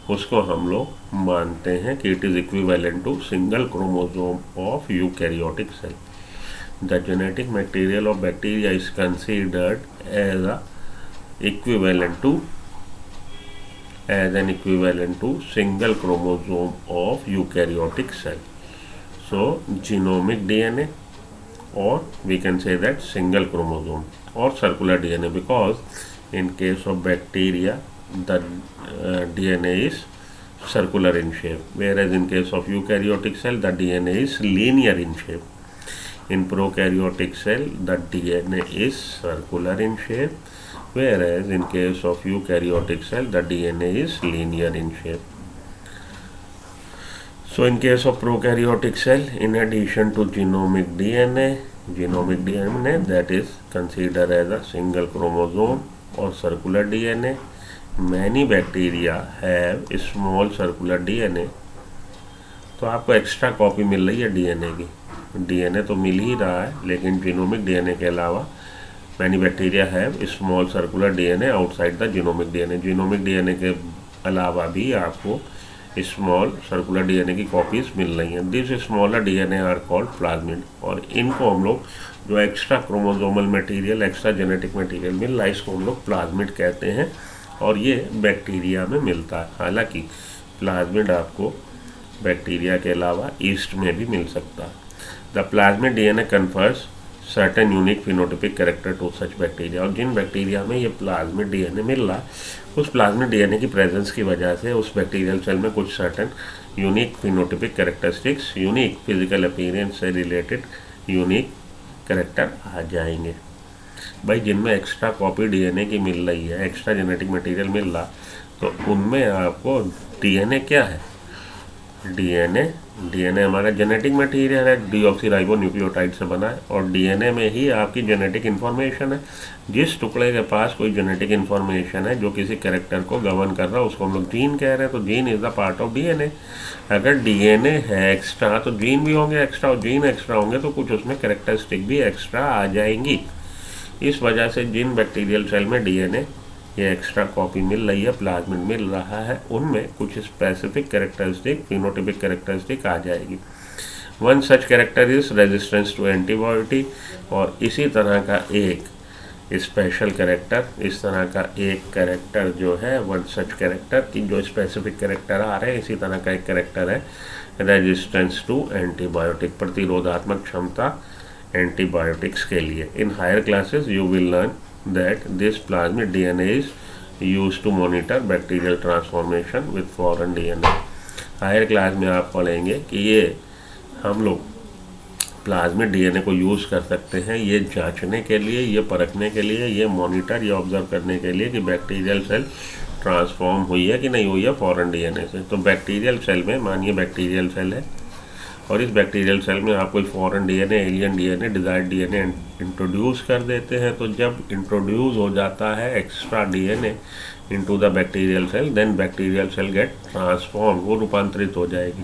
उसको हम लोग मानते हैं कि it is equivalent to single chromosome of eukaryotic cell. The genetic material of bacteria is considered as an equivalent to single chromosome of eukaryotic cell. So genomic DNA, or we can say that single chromosome or circular DNA, because in case of bacteria the DNA is circular in shape, whereas in case of eukaryotic cell the DNA is linear in shape. In prokaryotic cell the DNA is circular in shape, whereas in case of eukaryotic cell the DNA is linear in shape. So in case of prokaryotic cell, in addition to genomic DNA that is considered as a single chromosome or circular DNA, many bacteria have small circular DNA. तो आपको extra copy मिल रही है DNA की। DNA तो मिल ही रहा है, लेकिन जीनोमिक डीएनए के अलावा many bacteria have small circular DNA outside the genomic DNA. Genomic DNA के अलावा भी आपको स्मॉल सर्कुलर डीएनए की कॉपीज मिल रही हैं। This smaller DNA are called plasmid. और इनको हम लोग जो extra chromosomal material, extra genetic material मिल रहा है, इसको हम लोग प्लाज्मिड कहते हैं, और ये बैक्टीरिया में मिलता है। हालांकि प्लाज्मिड आपको बैक्टीरिया के अलावा ईस्ट में भी मिल सकता है। The plasmid DNA confers certain unique phenotypic character to such bacteria. और जिन बैक्टीरिया में ये प्लाज्मिड डीएनए मिल रहा है, उस प्लाज्मिड डीएनए की प्रेजेंस की वजह से उस बैक्टीरियल सेल में कुछ certain unique phenotypic characteristics, unique physical appearance से रिलेटेड यूनिक कैरेक्टर आ जाएंगे। भाई जिनमें एक्स्ट्रा कॉपी डीएनए की मिल रही है, एक्स्ट्रा जेनेटिक मटेरियल मिल रहा, तो उनमें आपको डीएनए क्या है, डीएनए हमारा जेनेटिक मटेरियल है, डीऑक्सीराइबो न्यूक्लियोटाइड से बना है, और डीएनए में ही आपकी जेनेटिक इन्फॉर्मेशन है। जिस टुकड़े के पास कोई जेनेटिक इन्फॉर्मेशन है जो किसी कैरेक्टर को गवर्न कर रहा है, उसको हम लोग जीन कह रहे हैं। तो gene is the part of DNA. अगर डीएनए है एक्स्ट्रा तो जीन भी होंगे एक्स्ट्रा, और जीन एक्स्ट्रा होंगे तो कुछ उसमें कैरेक्टरिस्टिक भी एक्स्ट्रा आ जाएंगी। इस वजह से जिन बैक्टीरियल सेल में डीएनए ये एक्स्ट्रा कॉपी मिल रही है, प्लाज्मिड मिल रहा है, उनमें कुछ स्पेसिफिक कैरेक्टरिस्टिक, फिनोटाइपिक कैरेक्टरिस्टिक आ जाएगी। One such character is resistance to antibiotic, और इसी तरह का एक स्पेशल कैरेक्टर, इस तरह का एक कैरेक्टर जो है, वन सच कैरेक्टर की जो स्पेसिफिक कैरेक्टर आ रहे हैं, इसी तरह का एक कैरेक्टर है रेजिस्टेंस टू एंटीबायोटिक, प्रतिरोधात्मक क्षमता एंटीबायोटिक्स के लिए। In higher classes you will learn that this plasmid DNA is used to monitor bacterial transformation with foreign DNA। Higher class में आप पढ़ेंगे कि ये हम लोग प्लाज्मिड डीएनए को यूज़ कर सकते हैं ये जांचने के लिए, ये परखने के लिए, ये मॉनिटर या ऑब्जर्व करने के लिए कि बैक्टीरियल सेल ट्रांसफॉर्म हुई है कि नहीं हुई है फॉरेन डीएनए से। तो बैक्टीरियल सेल में, मानिए बैक्टीरियल सेल है और इस बैक्टीरियल सेल में आप कोई foreign DNA, alien DNA, desired DNA introduce कर देते हैं, तो जब इंट्रोड्यूस हो जाता है extra DNA into the bacterial cell, then bacterial cell get transform, वो रूपांतरित हो जाएगी।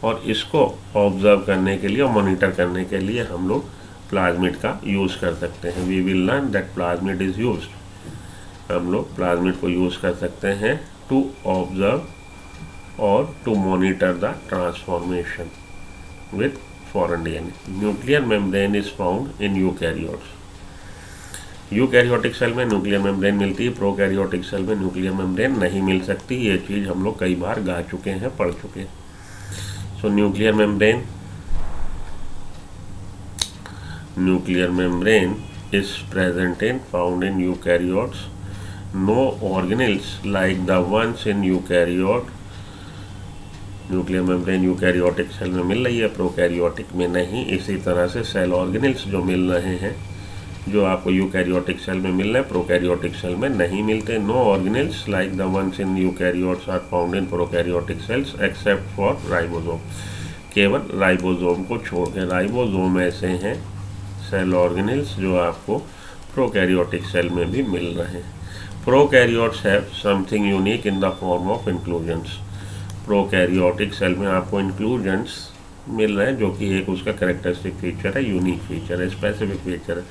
और इसको ऑब्जर्व करने के लिए और मॉनिटर करने के लिए हम लोग प्लाज्मिड का यूज़ कर सकते हैं। We will learn that plasmid is used. हम लोग प्लाज्मिड को यूज़ कर सकते हैं टू ऑब्जर्व और to monitor the transformation with foreign DNA. Nuclear membrane is found in eukaryotes. Eukaryotic cell में न्यूक्लियर मेम्ब्रेन मिलती है, प्रोकैरियोटिक सेल में न्यूक्लियर मेम्ब्रेन नहीं मिल सकती। ये चीज़ हम लोग कई बार गा चुके हैं, पढ़ चुके हैं। So nuclear membrane is present in found in eukaryotes. No organelles like the ones in eukaryote. Nuclear membrane eukaryotic cell में मिल रही है, प्रोकैरियोटिक में नहीं। इसी तरह से सेल ऑर्गेनेल्स जो मिल रहे हैं, जो आपको यूकैरियोटिक सेल में मिल रहे हैं, प्रोकैरियोटिक सेल में नहीं मिलते। No organelles like the ones in eukaryotes are found in prokaryotic cells except for ribosome. केवल राइबोसोम को छोड़ के, राइबोसोम ऐसे हैं सेल ऑर्गेनेल्स जो आपको प्रोकैरियोटिक सेल में भी मिल रहे हैं। Prokaryotes have something unique in the form of inclusions. Prokaryotic cell में आपको इंक्लूजन्स मिल रहे हैं जो कि एक उसका कैरेक्टरिस्टिक फीचर है, यूनिक फीचर है, स्पेसिफिक फीचर है।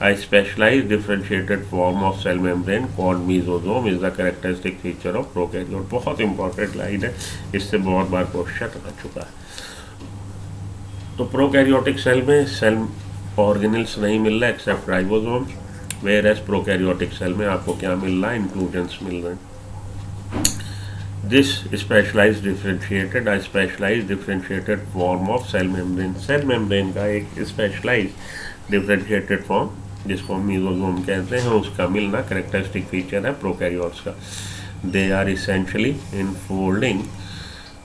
A specialized differentiated form of cell membrane called mesosome is the characteristic feature of prokaryote। बहुत इंपॉर्टेंट लाइन है, इससे बहुत बार क्वेश्चन आ चुका है। तो प्रोकैरियोटिक सेल में सेल ऑर्गेनेल्स नहीं मिल रहा है except ribosome, whereas prokaryotic cell में आपको क्या मिल रहा है, इंक्लूजन्स मिल रहे हैं। This specialized differentiated form of cell membrane, cell membrane का एक स्पेशलाइज्ड डिफरेंशिएटेड फॉर्म जिसको हम मेसोसोम कहते हैं, उसका मिलना कैरेक्टरिस्टिक फीचर है प्रोकैरियोट्स का। They are essentially infolding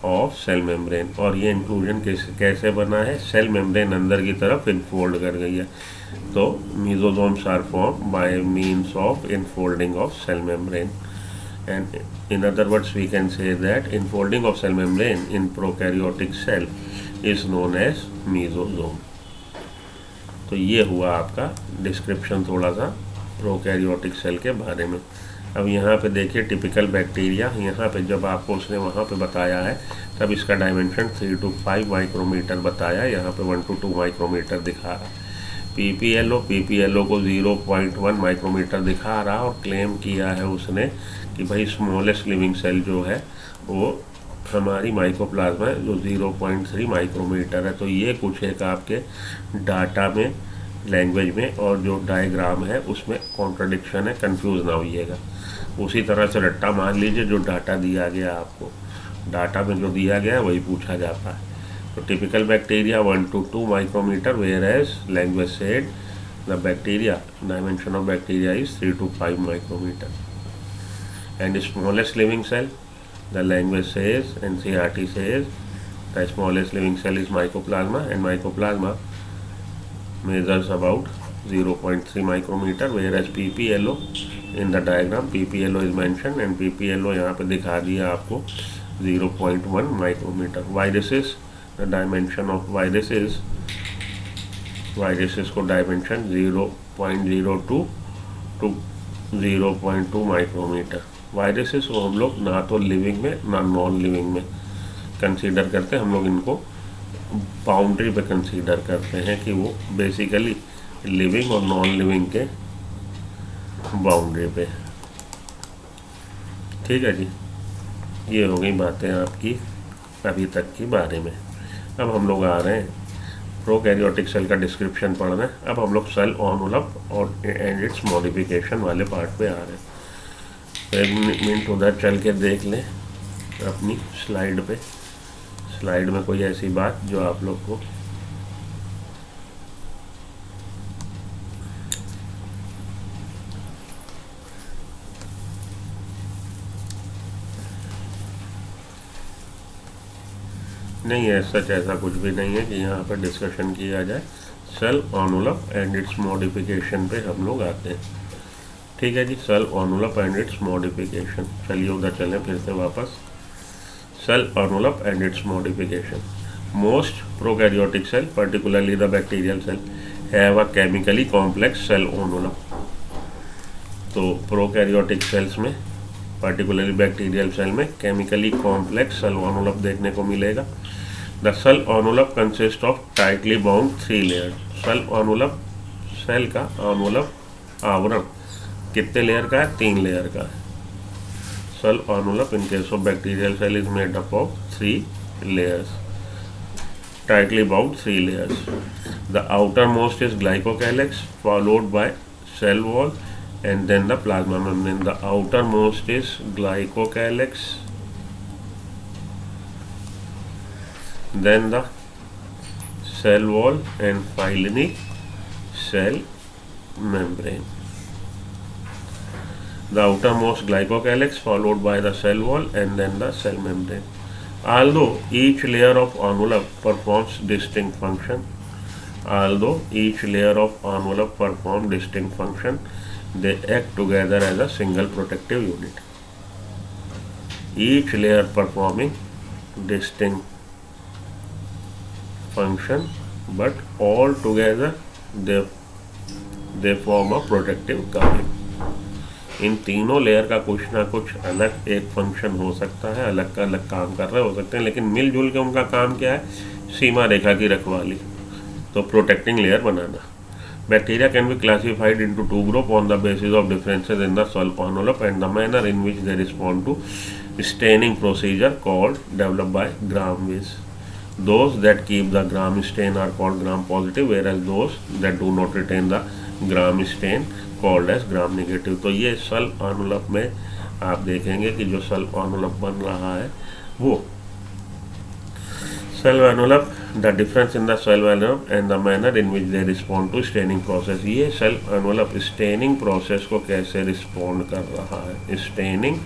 of cell membrane. और ये इंक्लूजन कैसे बना है, सेल मेम्ब्रेन अंदर की तरफ इनफोल्ड कर गई है। तो mesosomes are form by means of infolding of cell membrane. And in other words we can say that infolding of cell membrane in prokaryotic cell is known as mesosome। तो ये हुआ आपका डिस्क्रिप्शन थोड़ा सा प्रोकैरियोटिक सेल के बारे में। अब यहाँ पे देखिए टिपिकल बैक्टीरिया, यहाँ पे जब आपको उसने वहाँ पे बताया है तब इसका डायमेंशन 3 to 5 माइक्रोमीटर बताया, यहाँ पे 1 to 2 माइक्रोमीटर दिखा रहा। पीपीएलओ को 0.1 माइक्रोमीटर दिखा रहा और क्लेम किया है उसने कि भाई स्मॉलेस्ट लिविंग सेल जो है वो हमारी माइकोप्लाज्मा है जो 0.3 माइक्रोमीटर है। तो ये कुछ एक आपके डाटा में, लैंग्वेज में और जो डायग्राम है उसमें कॉन्ट्रडिक्शन है, कंफ्यूज ना होइएगा। उसी तरह से रट्टा मान लीजिए, जो डाटा दिया गया आपको, डाटा में जो दिया गया है वही पूछा जाता है। तो typical bacteria 1 to 2 micrometre, whereas language said the bacteria dimension of bacteria is 3 to 5 micrometre. And the smallest living cell, the language says, NCERT says, the smallest living cell is mycoplasma, and mycoplasma measures about 0.3 micrometer, whereas PPLO in the diagram PPLO is mentioned and PPLO यहाँ पे दिखा दिया आपको 0.1 micrometer. Viruses, the dimension of viruses को dimension 0.02 to 0.2 micrometre. Viruses को हम लोग ना तो लिविंग में ना नॉन लिविंग में कंसीडर करते हैं, हम लोग इनको बाउंड्री पे कंसीडर करते हैं कि वो बेसिकली लिविंग और नॉन लिविंग के बाउंड्री पे. ठीक है जी, ये हो गई बातें आपकी अभी तक की बारे में. अब हम लोग आ रहे हैं प्रोकैरियोटिक सेल का डिस्क्रिप्शन पढ़ना है. अब हम लोग सेल एनवेलप और एंड इट्स मॉडिफिकेशन वाले पार्ट पे आ रहे हैं. तो एक मिनट उधर चल के देख लें अपनी स्लाइड पे. स्लाइड में कोई ऐसी बात जो आप लोग को नहीं है, सच ऐसा कुछ भी नहीं है कि यहाँ पर डिस्कशन किया जाए. Cell envelope and its modification पे हम लोग आते हैं. ठीक है जी, cell envelope and its modification. चलिए उधर चलें फिर से वापस. Cell envelope and its modification. Most prokaryotic cell, particularly the bacterial cell, have a chemically complex cell envelope. तो प्रोकैरियोटिक सेल्स में particularly बैक्टीरियल सेल में केमिकली कॉम्प्लेक्स सेल एनवेलप देखने को मिलेगा. The cell envelope consist of tightly bound 3 layer. Cell envelope, cell का envelope आवरण कितने layer का है? 3 लेयर का है. Cell envelope in case of bacterial cell is made up of 3 layers, tightly bound 3 layers. The outermost is glycocalyx followed by cell wall and then the plasma membrane. The outermost is glycocalyx, then the cell wall and finally cell membrane. The outermost glycocalyx followed by the cell wall and then the cell membrane. Although each layer of envelope performs distinct function, they act together as a single protective unit. Each layer performing distinct function, but all together they form a protective covering. इन तीनों layer का कुछ ना कुछ अलग एक function हो सकता है, अलग का अलग काम कर रहे हो सकते हैं, लेकिन मिलजुल के उनका काम क्या है? सीमा रेखा की रखवाली, तो प्रोटेक्टिंग लेयर बनाना. Bacteria can be classified into 2 group on the basis of differences in the cell envelope and the manner in which they respond to staining procedure called developed by ग्राम-विस. Those that keep the gram stain are called gram positive, whereas those that do not retain the gram stain called as gram negative. तो ये cell envelope में आप देखेंगे कि जो cell envelope बन रहा है वो cell envelope, the difference in the cell envelope and the manner in which they respond to staining process. ये सेल एनवेलप स्टेनिंग प्रोसेस को कैसे रिस्पॉन्ड कर रहा है? स्टेनिंग,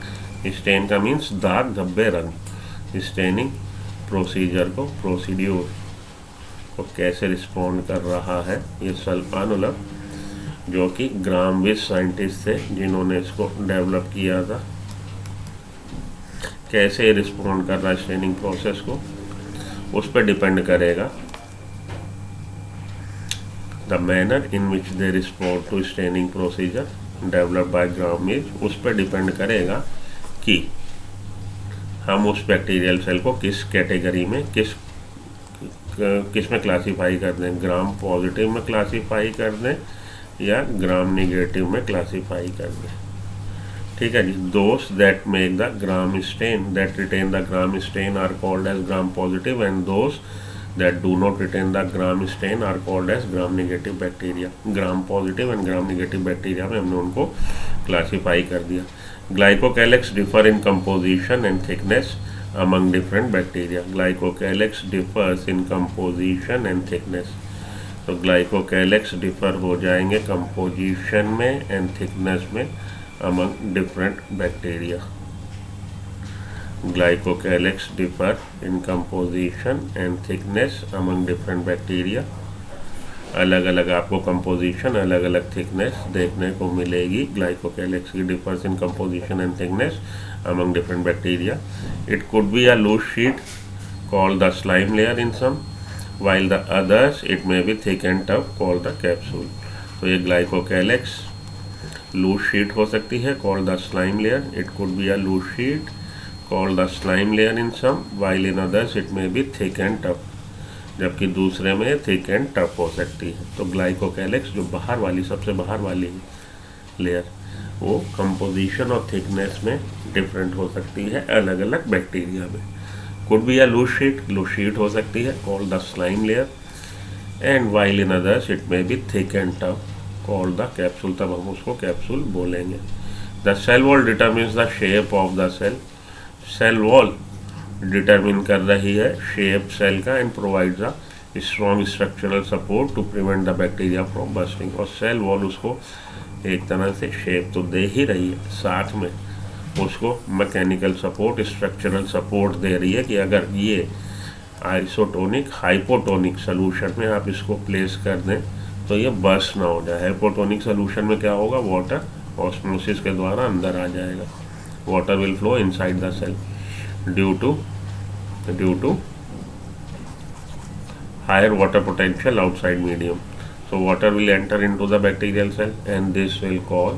स्टेन का मीन्स दाग धब्बे रंग. स्टेनिंग प्रोसीजर को, प्रोसीड्यूर को कैसे रिस्पॉन्ड कर रहा है ये सेल एनवेलप, जो कि ग्राम-विस साइंटिस्ट थे जिन्होंने इसको डेवलप किया था. कैसे रिस्पॉन्ड कर रहा है स्टेनिंग प्रोसेस को, उस पर डिपेंड करेगा. The manner in which they respond to staining procedure developed by ग्राम-विस, उस पर डिपेंड करेगा कि हम उस बैक्टीरियल सेल को किस कैटेगरी में, किस में क्लासीफाई कर दें. ग्राम पॉजिटिव में क्लासीफाई कर दें या ग्राम नेगेटिव में क्लासीफाई कर दें. ठीक है जी. Those that make the Gram stain, that retain the Gram stain are called as Gram positive and those that do not retain the Gram stain are called as Gram negative bacteria. Gram positive and Gram negative bacteria में हमने उनको classify कर दिया. Glycocalyx differ in composition and thickness among different bacteria. Glycocalyx differs in composition and thickness. तो glycocalyx differ हो जाएंगे composition में and thickness में among different bacteria. Glycocalyx differ in composition and thickness among different bacteria. अलग अलग आपको composition, अलग अलग थिकनेस देखने को मिलेगी। ग्लाइकोकैलिक्स की differs in composition and thickness among different bacteria. It could be a loose sheet called the slime layer in some, while the others it may be thick and tough called the capsule. तो ये glycocalyx loose sheet हो सकती है called the slime layer. It could be a loose sheet called the slime layer in some, while in others it may be thick and tough. जबकि दूसरे में thick and tough हो सकती है। तो ग्लाइकोकैलिक्स जो बाहर वाली, सबसे बाहर वाली लेयर, वो कंपोजिशन और थिकनेस में डिफरेंट हो सकती है अलग अलग बैक्टीरिया में। Could be a loose sheet हो सकती है called the slime layer, and while in others it may be thick and tough called the capsule, तब हम उसको कैप्सूल बोलेंगे। The cell wall determines the shape of the cell. Cell wall determine कर रही है शेप सेल का and provides a strong structural support to prevent the bacteria from bursting. और cell wall उसको एक तरह से शेप तो दे ही रही है, साथ में उसको मैकेनिकल सपोर्ट, स्ट्रक्चरल सपोर्ट दे रही है कि अगर ये आइसोटोनिक हाइपोटोनिक सोल्यूशन में आप इसको प्लेस कर दें तो ये बस्ट ना हो जाए। हाइपोटोनिक सोल्यूशन में क्या होगा, वाटर ऑस्मोसिस के द्वारा अंदर आ जाएगा, water will flow inside the cell due to higher water potential outside medium. So water will enter into the bacterial cell and this will cause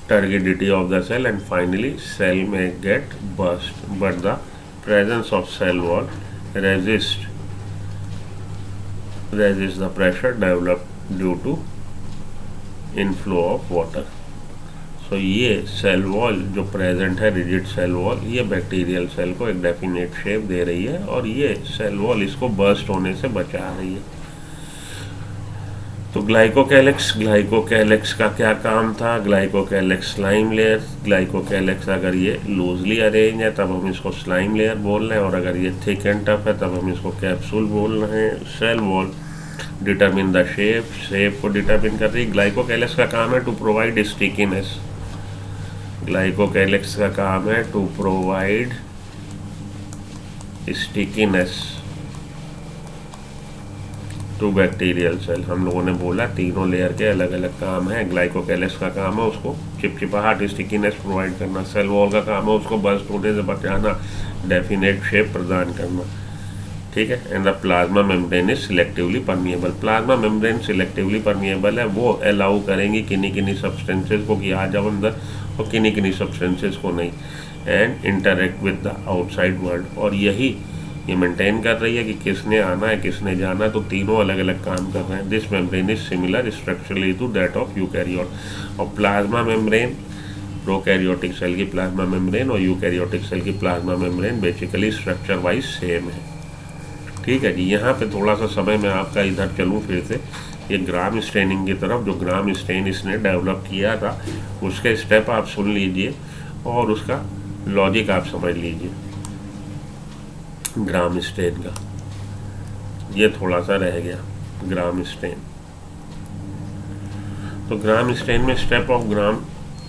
turgidity of the cell, and finally cell may get burst, but the presence of cell wall resist the pressure developed due to inflow of water. So ये cell wall जो present है, rigid cell wall, ये bacterial cell को एक definite shape दे रही है और ये सेल वॉल इसको बर्स्ट होने से बचा रही है. तो ग्लाइकोकैलिक्स का क्या काम था, ग्लाइकोकैलिक्स स्लाइम लेयर. ग्लाइकोकैलिक्स अगर ये लूजली अरेंज है तब हम इसको स्लाइम लेयर बोल रहे हैं, और अगर ये थिक एंड टफ है तब हम इसको कैप्सूल बोल रहे हैं. Cell wall determine the shape को डिटरमिन कर रही है. ग्लाइकोकैलिक्स का काम है टू प्रोवाइड स्टिकीनेस. ग्लाइकोकैलिक्स का काम है to provide stickiness to bacterial cell. हम लोगों ने बोला तीनों लेयर के अलग अलग काम है. ग्लाइकोकैलिक्स का काम है उसको चिपचिपाहट, स्टिकीनेस प्रोवाइड करना. सेल वॉल का काम है उसको बर्स्ट होने से बचाना, डेफिनेट शेप प्रदान करना. ठीक है. And the plasma membrane is selectively permeable. Plasma membrane selectively permeable है, वो अलाउ करेंगी किन्हीं सब्सटेंसेस को कि आ जाओ अंदर और किन्हीं सब्सटेंसेस को नहीं, and interact with the outside world. और यही ये मेंटेन कर रही है कि किसने आना है किसने जाना है. तो तीनों अलग अलग काम कर रहे हैं. This membrane is similar structurally to that of eukaryote. और प्लाज्मा मेम्ब्रेन, प्रोकैरियोटिक सेल की प्लाज्मा मेम्ब्रेन और यूकैरियोटिक सेल की plasma membrane basically structure wise same है. ठीक है जी. यहाँ पे थोड़ा सा समय मैं आपका इधर चलूँ फिर से ये ग्राम स्टेनिंग की तरफ. जो ग्राम स्टेन इसने डेवलप किया था उसके स्टेप आप सुन लीजिए और उसका लॉजिक आप समझ लीजिए. ग्राम स्टेन का ये थोड़ा सा रह गया. ग्राम स्टेन, तो ग्राम स्टेन में स्टेप ऑफ ग्राम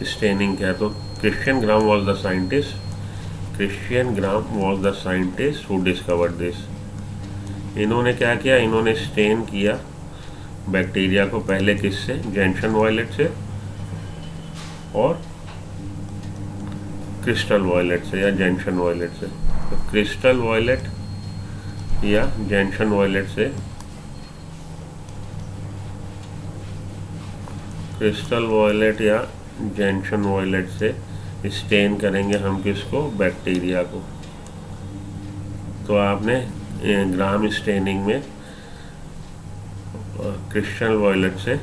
स्टेनिंग क्या है. तो Christian gram was the scientist who discovered this. इन्होंने क्या किया, इन्होंने स्टेन किया बैक्टीरिया को पहले किससे, जैनसन वॉयलेट से और क्रिस्टल वॉयलेट से या जैनसन वॉयलेट से. तो क्रिस्टल वॉयलेट या जैनसन वॉयलेट से, क्रिस्टल वॉयलेट या जैनसन वॉयलेट से स्टेन करेंगे हम किसको, बैक्टीरिया को. तो आपने ग्राम स्टेनिंग में क्रिस्टल वॉयलेट से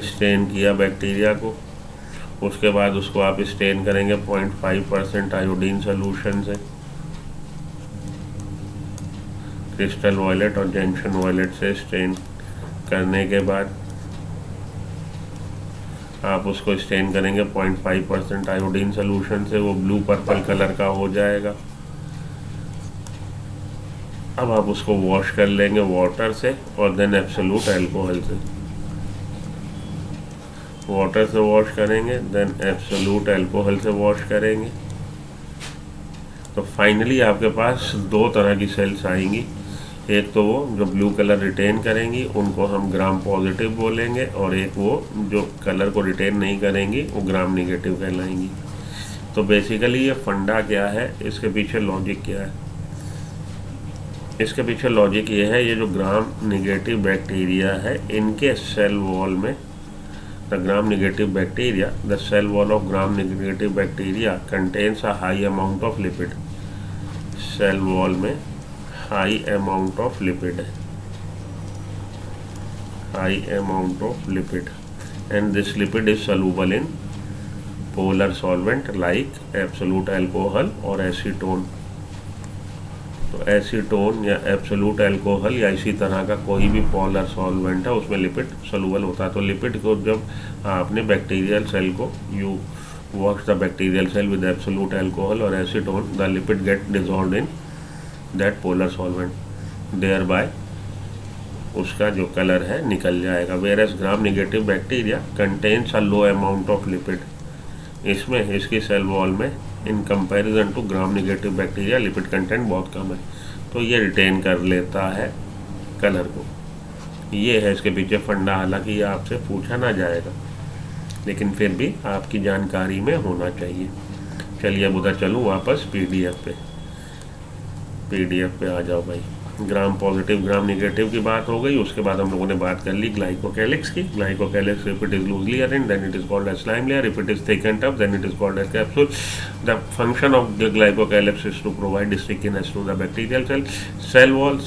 स्टेन किया बैक्टीरिया को. उसके बाद उसको आप स्टेन करेंगे 0.5% आयोडीन सोल्यूशन से. क्रिस्टल वॉयलेट और जैनसन वॉयलेट से स्टेन करने के बाद आप उसको स्टेन करेंगे 0.5% आयोडीन सोल्यूशन से. वो ब्लू पर्पल कलर का हो जाएगा. अब आप उसको वॉश कर लेंगे वाटर से और देन एब्सोल्यूट अल्कोहल से. वाटर से वॉश करेंगे देन एब्सोल्यूट अल्कोहल से वॉश करेंगे. तो फाइनली आपके पास दो तरह की सेल्स आएंगी, एक तो वो जो ब्लू कलर रिटेन करेंगी उनको हम ग्राम पॉजिटिव बोलेंगे, और एक वो जो कलर को रिटेन नहीं करेंगी वो ग्राम निगेटिव कहलाएंगी। तो बेसिकली ये फंडा क्या है, इसके पीछे लॉजिक क्या है? इसके पीछे लॉजिक ये है, ये जो ग्राम निगेटिव बैक्टीरिया है इनके सेल वॉल में, the gram negative bacteria, the cell wall of gram negative bacteria contains a high amount of lipid. Cell wall में हाई अमाउंट ऑफ लिपिड है, high amount of lipid, and this lipid is soluble in polar solvent like absolute alcohol और acetone. तो acetone या absolute alcohol या इसी तरह का कोई भी पोलर सॉल्वेंट है उसमें लिपिड सॉल्युबल होता है। तो लिपिड को जब आपने बैक्टीरियल सेल को, you wash the bacterial cell with absolute alcohol और acetone, the lipid get dissolved in that polar solvent, thereby उसका जो कलर है निकल जाएगा। Whereas Gram negative bacteria contains a low amount of lipid, इसमें इसकी cell wall में in comparison to Gram negative bacteria lipid content बहुत कम है, तो ये रिटेन कर लेता है कलर को। ये है इसके पीछे फंडा, हालांकि ये आपसे पूछा ना जाएगा लेकिन फिर भी आपकी जानकारी में होना चाहिए। चलिए अब उधर चलूँ वापस पीडीएफ पे आ जाओ भाई। ग्राम पॉजिटिव ग्राम निगेटिव की बात हो गई, उसके बाद हम लोगों ने बात कर ली ग्लाइकोकैलिक्स की। Glycocalyx, if it is loosely arranged then it is called as slime layer, if it is thick and tough then it is called as capsule. The function of the glycocalyx is to provide stickiness to the bacterial cell.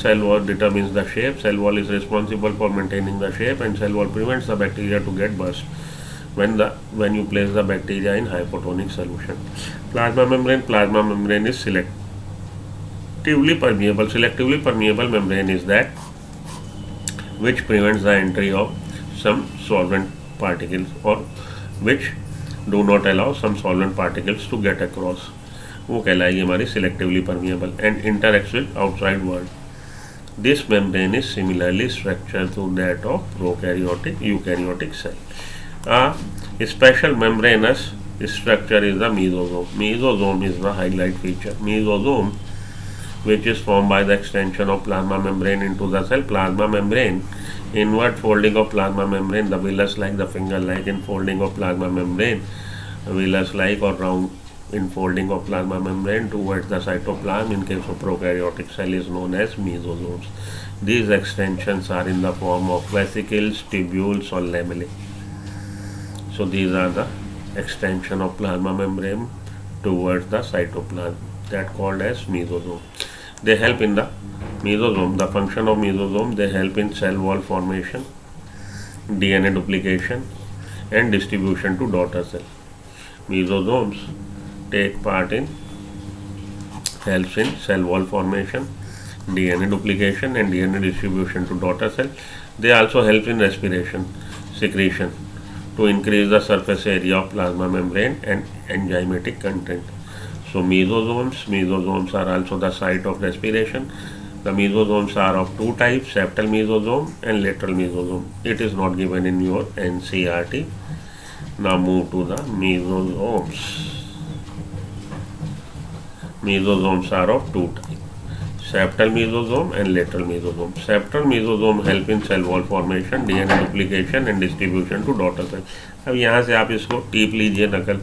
Cell wall determines the shape. Cell wall is responsible for maintaining the shape, and cell wall prevents the bacteria to get burst when you place the bacteria in hypotonic solution. Plasma membrane is selectively permeable membrane is that which prevents the entry of some solvent particles, or which do not allow some solvent particles to get across. वो कहलाएगी हमारी selectively permeable and interacts with outside world. This membrane is similarly structured to that of prokaryotic eukaryotic cell. A special membranous structure is the mesosome. Mesosome is the highlight feature. Mesosome, which is formed by the extension of plasma membrane into the cell. Plasma membrane, inward folding of plasma membrane, the villus-like, the finger-like enfolding of plasma membrane, villus-like or round enfolding of plasma membrane towards the cytoplasm in case of prokaryotic cell is known as mesosomes. These extensions are in the form of vesicles, tubules or lamellae. So these are the extension of plasma membrane towards the cytoplasm, that called as mesosome. They help in the mesosome. The function of mesosome, they help in cell wall formation, DNA duplication and distribution to daughter cell. Mesosomes helps in cell wall formation, DNA duplication and DNA distribution to daughter cell. They also help in respiration, secretion, to increase the surface area of plasma membrane and enzymatic content. So mesosomes are also the site of respiration. The mesosomes are of two types, septal mesosome and lateral mesosome. It is not given in your NCERT. Now move to the mesosomes. Mesosomes are of two types, septal mesosome and lateral mesosome. Septal mesosome help in cell wall formation, DNA duplication and distribution to daughter cell. अब यहाँ से आप इसको टीप लीजिए, नकल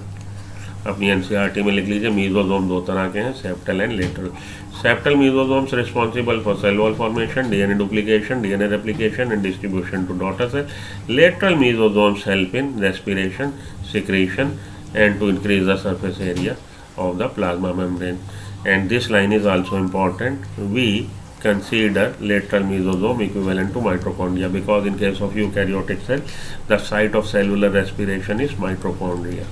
अपनी NCERT में लिख लीजिए। मेसोसोम दो तरह के हैं, septal and lateral. Septal mesosomes responsible for cell wall formation, DNA duplication, DNA replication and distribution to daughter cell. Lateral mesosomes help in respiration, secretion and to increase the surface area of the plasma membrane. And this line is also important. We consider lateral mesosome equivalent to mitochondria because in case of eukaryotic cell, the site of cellular respiration is mitochondria,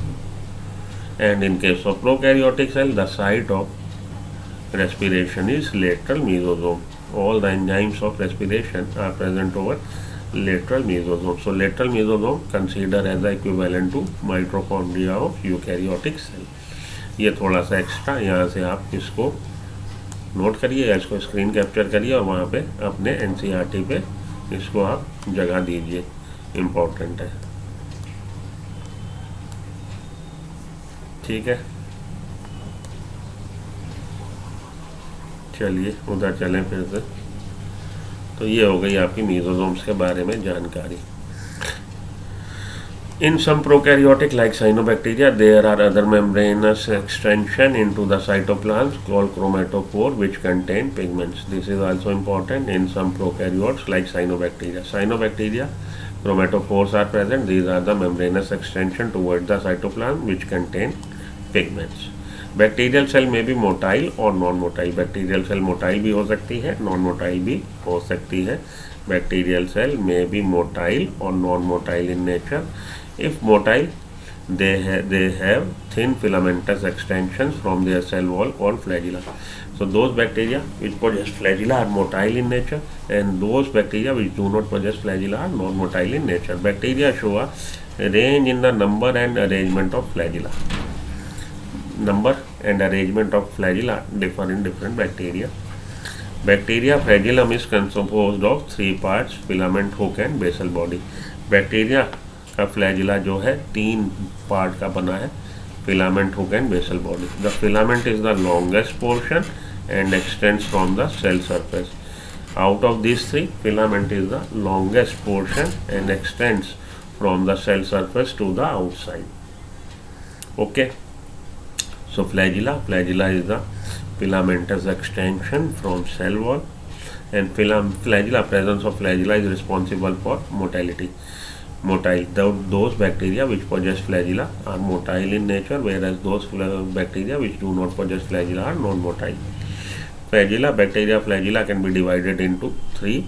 and in case of prokaryotic cell, the site of respiration is lateral mesosome. All the enzymes of respiration are present over lateral mesosome. So lateral mesosome consider as the equivalent to mitochondria of eukaryotic cell. ये थोड़ा सा extra यहाँ से आप इसको note करिए या इसको स्क्रीन कैप्चर करिए और वहाँ पे अपने एनसीईआरटी पे इसको आप जगह दीजिए, इम्पोर्टेंट है। ठीक है, चलिए उधर चलें फिर से। तो ये हो गई आपकी मीजोसोम्स के बारे में जानकारी। In some prokaryotic like cyanobacteria, there are other membranous extension into the cytoplasm called chromatophore which contain pigments. This is also important in some prokaryotes like cyanobacteria. Cyanobacteria, chromatophores are present. These are the membranous extension towards the cytoplasm which contain pigments. Bacterial cell में भी motile और non motile, bacterial cell motile भी हो सकती है, non motile भी हो सकती है। बैक्टीरियल सेल में भी मोटाइल और non motile in nature. If motile, they have thin filamentous extensions from their cell wall called flagella. So those bacteria which possess flagella are motile in nature, and those bacteria which do not possess flagella are non-motile in nature. Bacteria show a range in the number and arrangement of flagella. Number and arrangement of flagella differ in different bacteria. Bacteria flagellum is composed of 3 parts: filament, hook and basal body. Bacteria का flagella जो है 3 part का बना है: filament, hook and basal body. The filament is the longest portion and extends from the cell surface. Out of this 3, filament is the longest portion and extends from the cell surface to the outside. Okay, so flagella is the filamentous extension from cell wall, and presence of flagella is responsible for motility. Motile, those bacteria which possess flagella are motile in nature, whereas those bacteria which do not possess flagella are non-motile. Bacteria flagella can be divided into 3,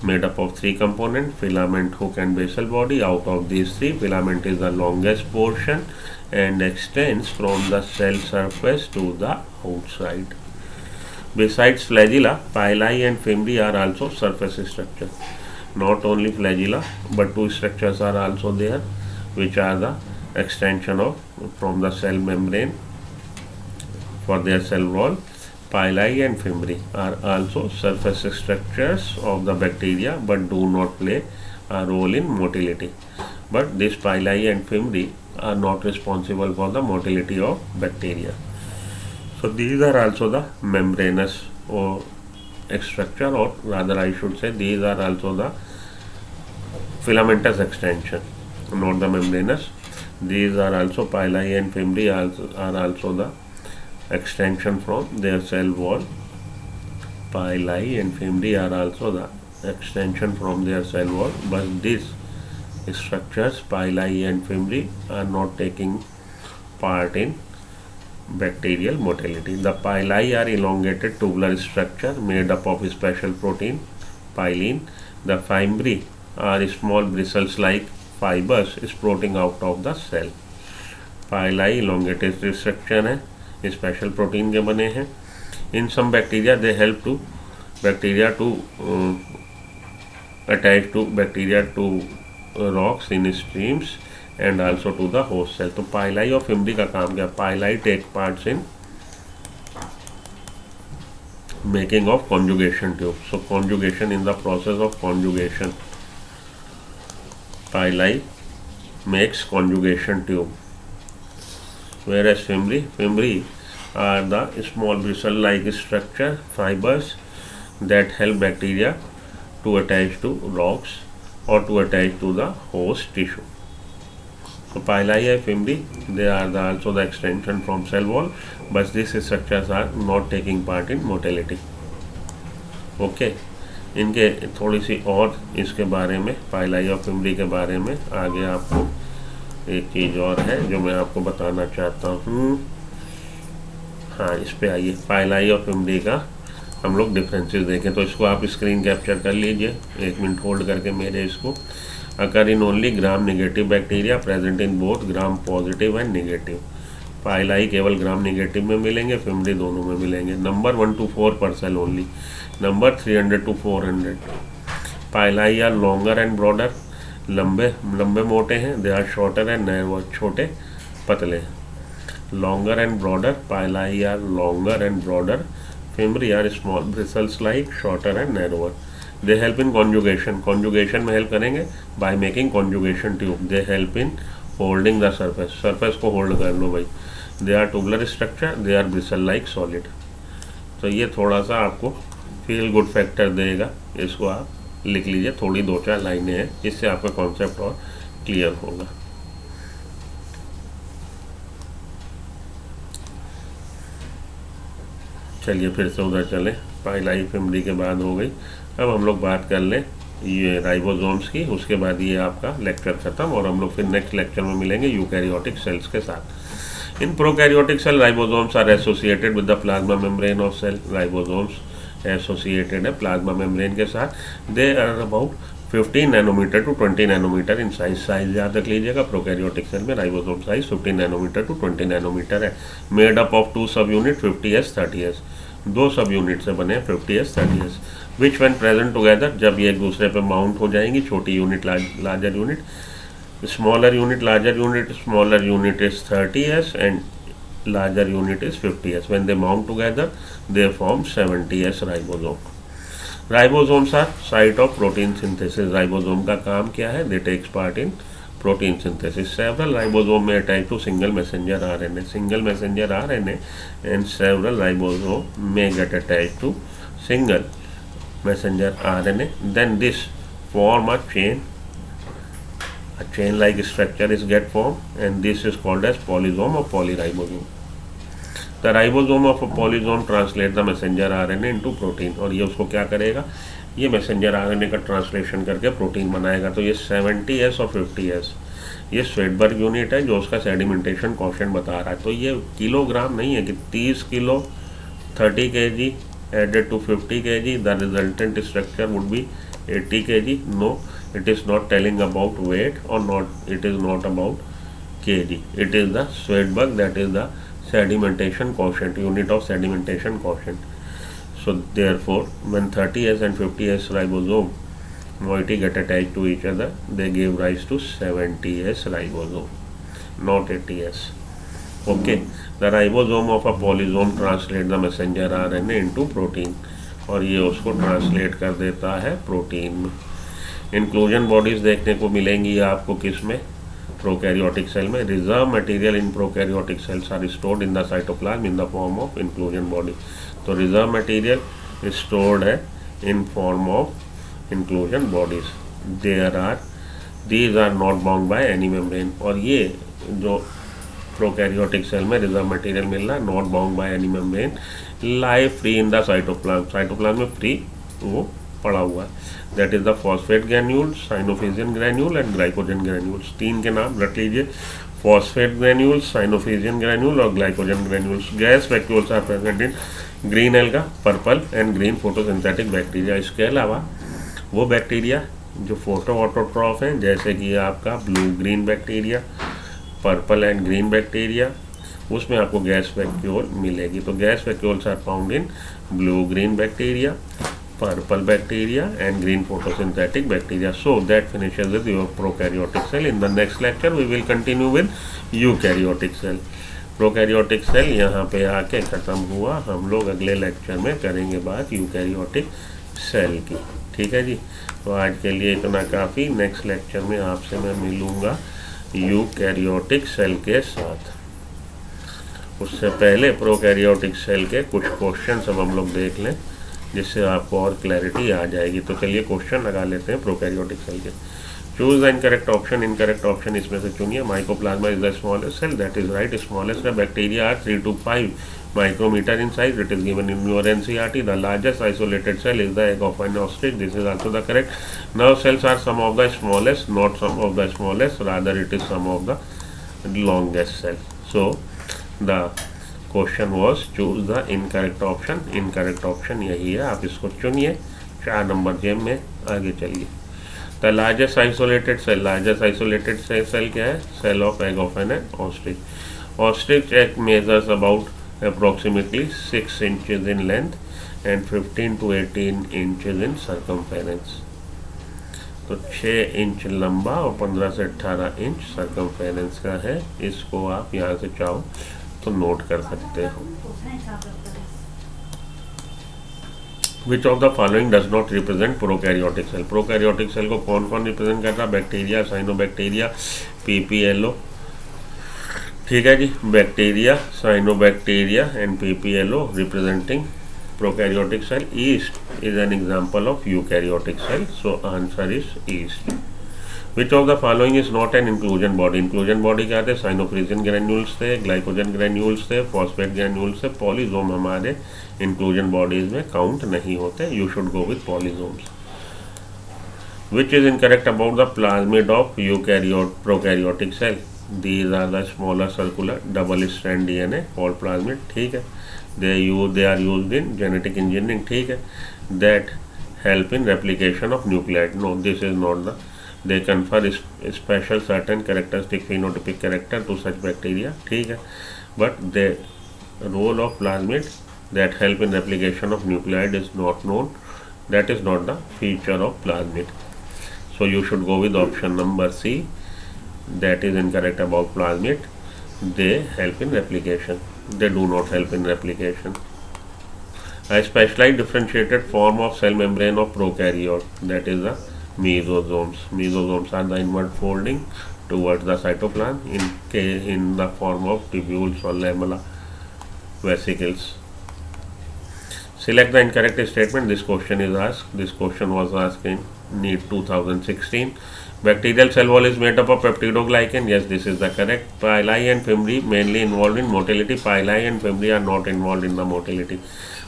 made up of 3 components: filament, hook and basal body. Out of these 3, filament is the longest portion and extends from the cell surface to the outside. Besides flagella, pili and fimbriae are also surface structures. Not only flagella, but 2 structures are also there, which are the extension from the cell membrane for their cell wall. Pili and fimbriae are also surface structures of the bacteria, but do not play a role in motility. But these pili and fimbriae are not responsible for the motility of bacteria. So these are also the membranous structure, or rather I should say these are also the filamentous extension, not the membranous. These are also pili and fimbriae are also the extension from their cell wall. Pili and fimbriae are also the extension from their cell wall, but these structures, pili and fimbriae, are not taking part in bacterial motility. The pili are elongated tubular structure made up of special protein, pyelin. The fimbriae are small bristles like fibers sprouting out of the cell. Pili elongated structure है, special protein के बने हैं. In some bacteria they help to bacteria to attach to bacteria to rocks in streams and also to the host cell. तो pili और fimbriae का काम क्या? Pili take parts in making of conjugation tube. So conjugation, in the process of conjugation, pili makes conjugation tube, whereas fimbriae are the small bristle-like structure fibers that help bacteria to attach to rocks or to attach to the host tissue. So pili and fimbriae, they are also the extension from cell wall, but these structures are not taking part in motility. Okay, इनके थोड़ी सी और इसके बारे में, pili और fimbriae के बारे में आगे आपको एक चीज़ और है जो मैं आपको बताना चाहता हूँ. हाँ, इस पे आइए. pili और fimbriae का हम लोग डिफरेंसेस देखें. तो इसको आप स्क्रीन कैप्चर कर लीजिए, 1 मिनट होल्ड करके मेरे इसको. Occur in only Gram negative bacteria present in both Gram positive and negative. pili केवल ग्राम नेगेटिव में मिलेंगे, fimbriae दोनों में मिलेंगे. Number 1 to 4 per cell only. Number 300 to 400. pili are longer and broader, लंबे मोटे हैं. They are shorter and narrow, छोटे पतले. Longer and broader, pili are longer and broader. fimbriae are small bristles like, shorter and narrower. They help in conjugation. Conjugation में help करेंगे by making conjugation tube. They help in holding the surface को hold कर लो भाई. They are tubular structure, they are bristle like solid. तो ये थोड़ा सा आपको फील गुड फैक्टर देगा, इसको आप लिख लीजिए, थोड़ी 2-4 लाइनें हैं, इससे आपका कॉन्सेप्ट और क्लियर होगा। चलिए फिर से उधर चलें, पाइलाइफ एमडी के बाद हो गई। अब हम लोग बात कर लें ये राइबोसोम्स की, उसके बाद ये आपका लेक्चर खत्म और हम लोग फिर नेक्स्ट लेक्चर में मिलेंगे यूकैरियोटिक सेल्स के साथ। In prokaryotic cell ribosomes are associated with the plasma membrane of cell. Ribosomes associated है प्लाज्मा मेम्ब्रेन के साथ। They are about 15 nanometer to 20 nanometer in size याद रख लीजिएगा। प्रोकैरियोटिक सेल में ribosome size 15 nanometer to 20 nanometer है। Made up of 2 सब unit 50s 30s, 2 सब यूनिट से बने 50s 30s, which when present together, जब ये एक दूसरे पे माउंट हो जाएंगी, छोटी unit larger unit, smaller unit larger unit, smaller unit is 30s and larger unit is 50s. When they mount together, they form 70s ribosome. Ribosomes are site of protein synthesis. Ribosome का काम क्या है? They takes part in protein synthesis. Several ribosome may attach to single messenger RNA. Single messenger RNA and several ribosome may get attached to single messenger RNA. Then this form a chain. A chain-like structure is get formed, and this is called as polysome or polyribosome. The ribosome of a polysome translate the messenger RNA into protein, और ये उसको क्या करेगा? ये messenger RNA का translation करके protein बनाएगा। तो ये 70s और 50s ये स्वेडबर्ग यूनिट है जो उसका सेडिमेंटेशन क्वोशिएंट बता रहा है। तो ये किलोग्राम नहीं है कि 30 kilo 30 kg added to 50 kg, the resultant structure would be 80 kg. No, it is not telling about weight or not, it is not about kg. It is the Swedberg, that is the sedimentation quotient, unit of sedimentation quotient. So therefore, when 30s and 50s ribosome moiety get attached to each other, they give rise to 70s ribosome, not 80s. Okay, the ribosome of a polysome translate the messenger RNA into protein, और ये उसको translate कर देता है protein में। Inclusion bodies देखने को मिलेंगी आपको किस में? प्रोकैरियोटिक सेल में। Reserve material in prokaryotic cells are stored in the cytoplasm in the form of inclusion body. तो रिजर्व मटेरियल स्टोर्ड है in form of inclusion bodies. These are not bound by any membrane, और ये जो prokaryotic cell में reserve material मिल रहा है, not bound by any membrane, lie free in the cytoplasm. Cytoplasm में फ्री वो पड़ा हुआ है। That is the phosphate granule, cyanophycin granule and glycogen granules. 3 के नाम रख लीजिए, फॉस्फेट ग्रैन्यूल, साइनोफिजियन ग्रैन्यूल और glycogen granules. Gas vacuoles are present in green alga, purple and green photosynthetic bacteria. इसके अलावा वो बैक्टीरिया जो फोटो ऑटोट्रॉफ हैं, जैसे कि आपका blue green bacteria, purple and green bacteria, उसमें आपको गैस वैक्यूल मिलेगी। तो gas vacuoles are found in blue green bacteria, purple bacteria and green photosynthetic bacteria. So that finishes with your prokaryotic cell. In the next lecture we will continue with eukaryotic cell. Prokaryotic cell यहाँ पे आके ख़त्म हुआ। हम लोग अगले lecture में करेंगे बात यूकैरियोटिक सेल की। ठीक है जी, तो आज के लिए इतना काफ़ी। नेक्स्ट लेक्चर में आपसे मैं मिलूँगा यूकैरियोटिक सेल के साथ। उससे पहले प्रोकैरियोटिक सेल के कुछ क्वेश्चन अब हम लोग देख लें, जिससे आपको और क्लैरिटी आ जाएगी। तो चलिए क्वेश्चन लगा लेते हैं प्रोकैरियोटिक सेल के। Choose the incorrect option. Incorrect option इसमें से चुनिए। Mycoplasma is the smallest cell, that is right. Smallest bacteria are 3 to 5 micrometer in size. It is given in your NCERT. The largest isolated cell is the egg of an ostrich. This is also the correct. Nerve cells are some of the smallest, not some of the smallest, rather it is some of the longest cell. So the question was choose the incorrect option. Incorrect option यही है, आप इसको चुनिए। 4 number GeM में आगे चलिए। The largest isolated cell. Largest isolated cell क्या है? Cell of egg of an ostrich. Ostrich egg measures about approximately 6 inches in length and 15 to 18 inches in circumference. तो 6 इंच लंबा और 15 से 18 इंच सर्कमफेरेंस का है। इसको आप यहाँ से चाहो तो नोट कर सकते हो। Which of the following does not represent prokaryotic cell. Prokaryotic cell को कौन कौन रिप्रेजेंट कर रहा है? Bacteria, cyanobacteria, PPLO। ठीक है जी, bacteria, cyanobacteria and PPLO representing prokaryotic cell? Yeast is an example of eukaryotic cell. So answer is yeast. Which of the following is not an inclusion body? Inclusion body क्या थे? Cyanophycin granules थे, glycogen granules थे, phosphate granules थे. Polysome हमारे inclusion bodies में count नहीं होते. You should go with polysomes. Which is incorrect about the plasmid of prokaryotic cell? These are the smaller circular double strand DNA called plasmid. ठीक है. They are used in genetic engineering. ठीक है. That help in replication of nucleotide. No, this is not the. They confer special certain characteristic phenotypic character to such bacteria. ठीक है. But the role of plasmid that help in replication of nucleotide is not known. That is not the feature of plasmid. So you should go with option number C. That is incorrect about plasmid. They help in replication. They do not help in replication. A specialized differentiated form of cell membrane of prokaryote, that is the mesosomes. Mesosomes are the inward folding towards the cytoplasm in the form of tubules or lamella vesicles. Select the incorrect statement. This question is asked. This question was asked in NEET 2016. Bacterial cell wall is made up of peptidoglycan. Yes, this is the correct. Pili and fimbriae mainly involved in motility. Pili and fimbriae are not involved in the motility.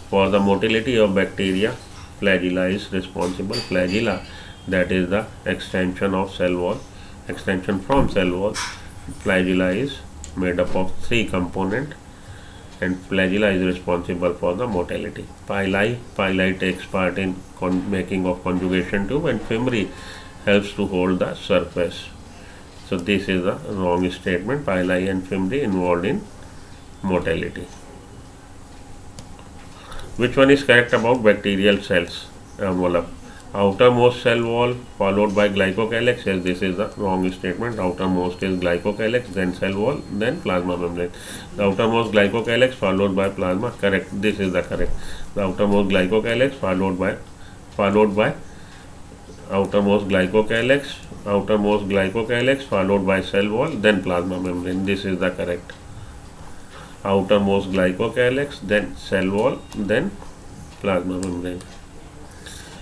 For the motility of bacteria, flagella is responsible. Flagella, that is the extension of cell wall, extension from cell wall. Flagella is made up of 3 components. And flagella is responsible for the motility. Pili takes part in making of conjugation tube, and fimbriae helps to hold the surface. So this is a wrong statement. Pili and fimbriae involved in motility. Which one is correct about bacterial cells? Outermost cell wall followed by glycocalyx. Yes, this is the wrong statement. Outermost is glycocalyx, then cell wall, then plasma membrane. The outermost glycocalyx followed by plasma. Correct. This is the correct. The outermost glycocalyx followed by outermost glycocalyx followed by cell wall, then plasma membrane. This is the correct. Outermost glycocalyx, then cell wall, then plasma membrane.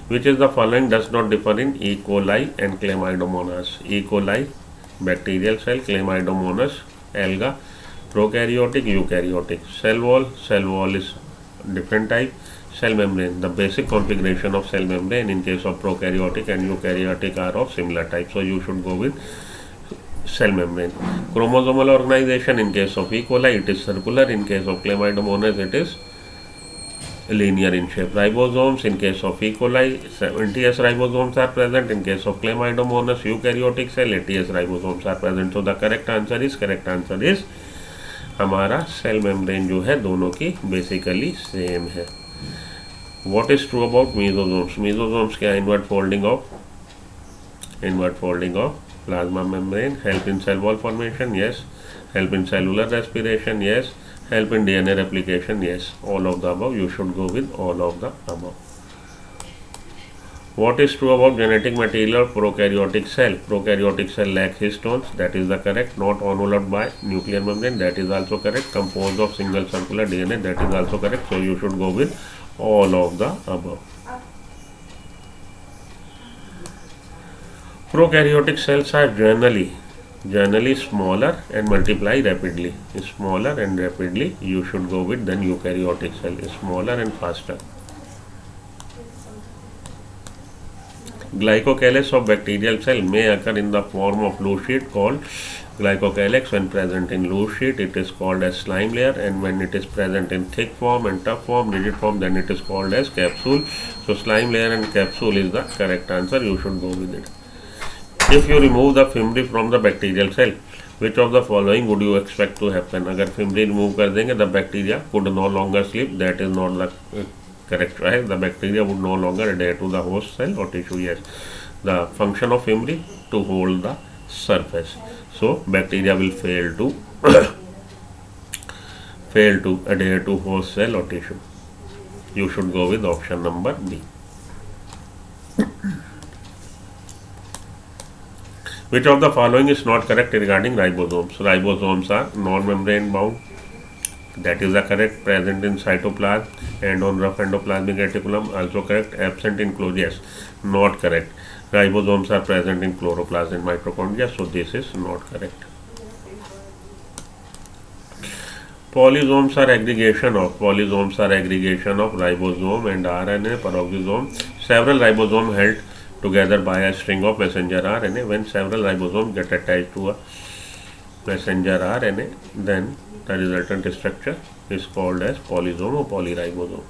Which is the following does not differ in E. coli and Chlamydomonas? E. coli, bacterial cell, Chlamydomonas, alga, prokaryotic, eukaryotic. Cell wall is different type. Cell membrane, the basic configuration of cell membrane in case of prokaryotic and eukaryotic are of similar type. So you should go with cell membrane. Chromosomal organization in case of E. coli it is circular. In case of Chlamydomonas it is linear in shape. Ribosomes in case of E. coli 70S ribosomes are present. In case of Chlamydomonas eukaryotic cell 80S ribosomes are present. So the correct answer is हमारा cell membrane जो है दोनों की basically same है. What is true about mesosomes? Mesosomes क्या? Inward folding of plasma membrane. Help in cell wall formation. Yes. Help in cellular respiration. Yes. Help in DNA replication. Yes. All of the above. You should go with all of the above. What is true about genetic material of prokaryotic cell? Prokaryotic cell lack histones. That is the correct. Not enveloped by nuclear membrane. That is also correct. Composed of single circular DNA. That is also correct. So you should go with all of the above. Prokaryotic cells are generally smaller and multiply rapidly. Smaller and rapidly. You should go with then eukaryotic cell. Smaller and faster. Glycocalyx of bacterial cell may occur in the form of loose sheet called glycocalyx. When present in loose sheet, it is called as slime layer, and when it is present in thick form and tough form, rigid form, then it is called as capsule. So slime layer and capsule is the correct answer. You should go with it. If you remove the fimbriae from the bacterial cell, which of the following would you expect to happen? अगर fimbriae remove कर देंगे, the bacteria could no longer sleep. That is not the correct, right? The bacteria would no longer adhere to the host cell or tissue. Yes, the function of fimbriae to hold the surface. So bacteria will fail to adhere to host cell or tissue. You should go with option number B. Which of the following is not correct regarding ribosomes? Ribosomes are non-membrane bound. that is the correct. Present in cytoplasm and on rough endoplasmic reticulum, also correct. Absent in yes, not correct. Ribosomes are present in chloroplast and mitochondria, so this is not correct. Polysomes are aggregation of ribosome and RNA peroxisome. Several ribosomes held together by a string of messenger RNA. When several ribosomes get attached to a messenger RNA, then the resultant structure is called as polysome or polyribosome.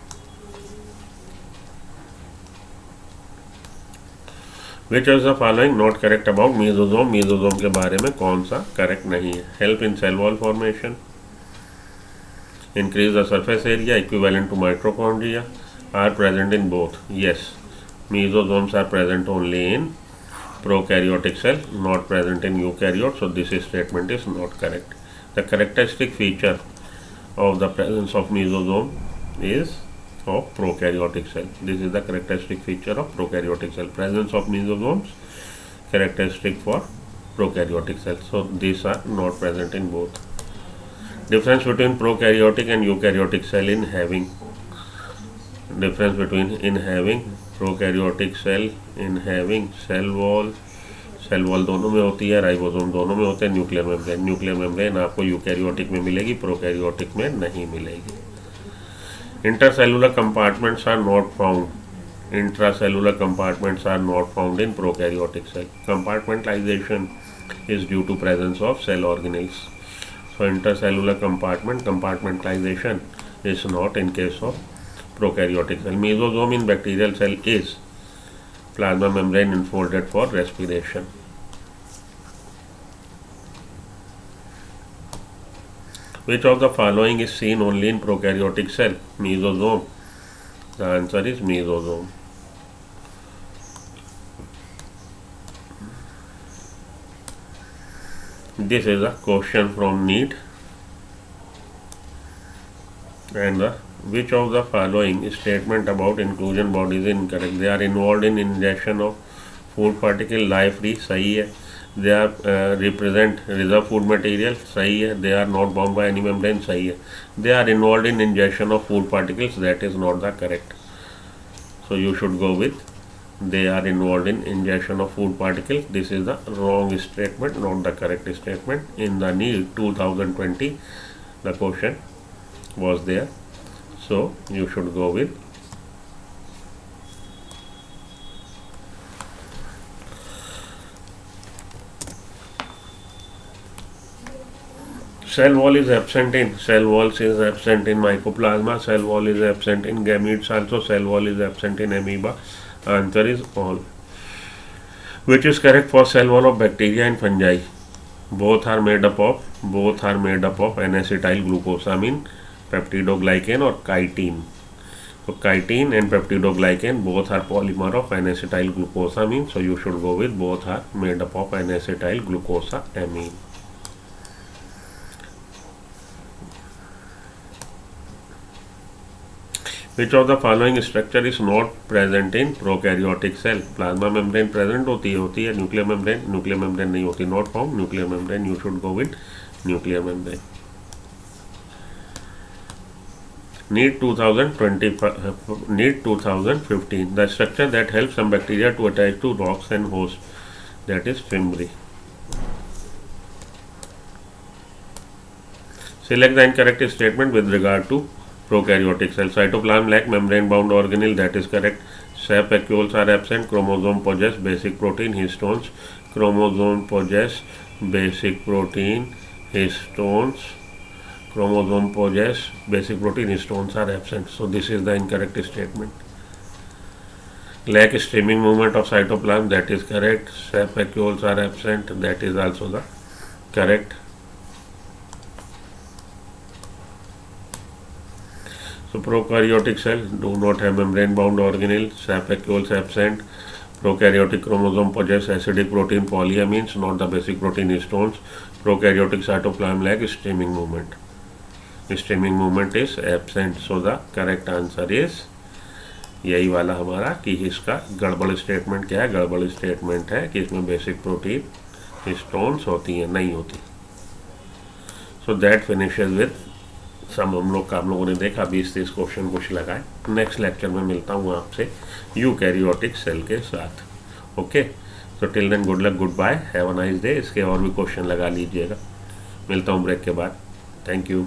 Which of the following not correct about mesosome? Mesosome के बारे में कौन सा correct नहीं है? Help in cell wall formation, increase the surface area equivalent to mitochondria, are present in both. Yes, mesosomes are present only in prokaryotic cell, not present in eukaryote, so this statement is not correct. The characteristic feature of the presence of mesosome is of prokaryotic cell. This is the characteristic feature of prokaryotic cell. Presence of mesosomes, characteristic for prokaryotic cells. So these are not present in both. Difference between prokaryotic and eukaryotic cell in having. Difference between in having prokaryotic cell, in having cell wall दोनों में होती है, ribosome दोनों में होते हैं, nuclear membrane आपको eukaryotic में मिलेगी, प्रोकैरियोटिक में नहीं मिलेगी. Intercellular compartments are not found. Intracellular compartments are not found in prokaryotic cell. Compartmentalization is due to presence of cell organelles. So intercellular compartmentalization is not in case of prokaryotic cell. Mesosome in bacterial cell is plasma membrane enfolded for respiration. Which of the following is seen only in prokaryotic cell? Mesosome. The answer is mesosome. This is a question from NEET. And which of the following statement about inclusion bodies is incorrect? They are involved in ingestion of food particle, life free, सही है. They are represent reserve food material, सही है. They are not bound by any membrane, सही है. They are involved in ingestion of food particles, that is not the correct. So you should go with they are involved in ingestion of food particles. This is the wrong statement, not the correct statement. In the NEET 2020, the question was there. So you should go with cell wall is absent in mycoplasma, cell wall is absent in gametes, also cell wall is absent in amoeba. Answer is all. Which is correct for cell wall of bacteria and fungi? Both are made up of N-acetyl glucosamine, peptidoglycan or chitin. So chitin and peptidoglycan both are polymer of N-acetyl glucosamine. So you should go with both are made up of N-acetyl glucosamine. Which of the following structure is not present in prokaryotic cell? Plasma membrane present होती है. Nuclear membrane नहीं होती. Not found. Nuclear membrane, you should go with nuclear membrane. NEET 2015. The structure that helps some bacteria to attach to rocks and hosts, that is fimbriae. Select the incorrect statement with regard to prokaryotic cell. Cytoplasm lack membrane bound organelle, that is correct. Sap vacuoles are absent. Chromosome possess basic protein histones. Chromosome possess basic protein histones. Chromosome possess basic protein histones are absent. So this is the incorrect statement. Lack streaming movement of cytoplasm, that is correct. Sap vacuoles are absent, that is also the correct. So prokaryotic cell do not have membrane bound organelle, sap vacuoles absent. Prokaryotic chromosome possess acidic protein polyamines, not the basic protein histones. Prokaryotic cytoplasm lack streaming movement. Streaming movement is absent. So the correct answer is यही वाला हमारा कि इसका गड़बड़ statement क्या है. गड़बड़ statement है कि इसमें बेसिक प्रोटीन हिस्टोन्स होती हैं, नहीं होती. So that finishes with सब हम लोगों ने देखा 20-30 क्वेश्चन कुछ लगाए। नेक्स्ट लेक्चर में मिलता हूँ आपसे यूकैरियोटिक सेल के साथ। ओके, तो till then good luck, goodbye, have a nice day. इसके और भी क्वेश्चन लगा लीजिएगा। मिलता हूँ ब्रेक के बाद। Thank you.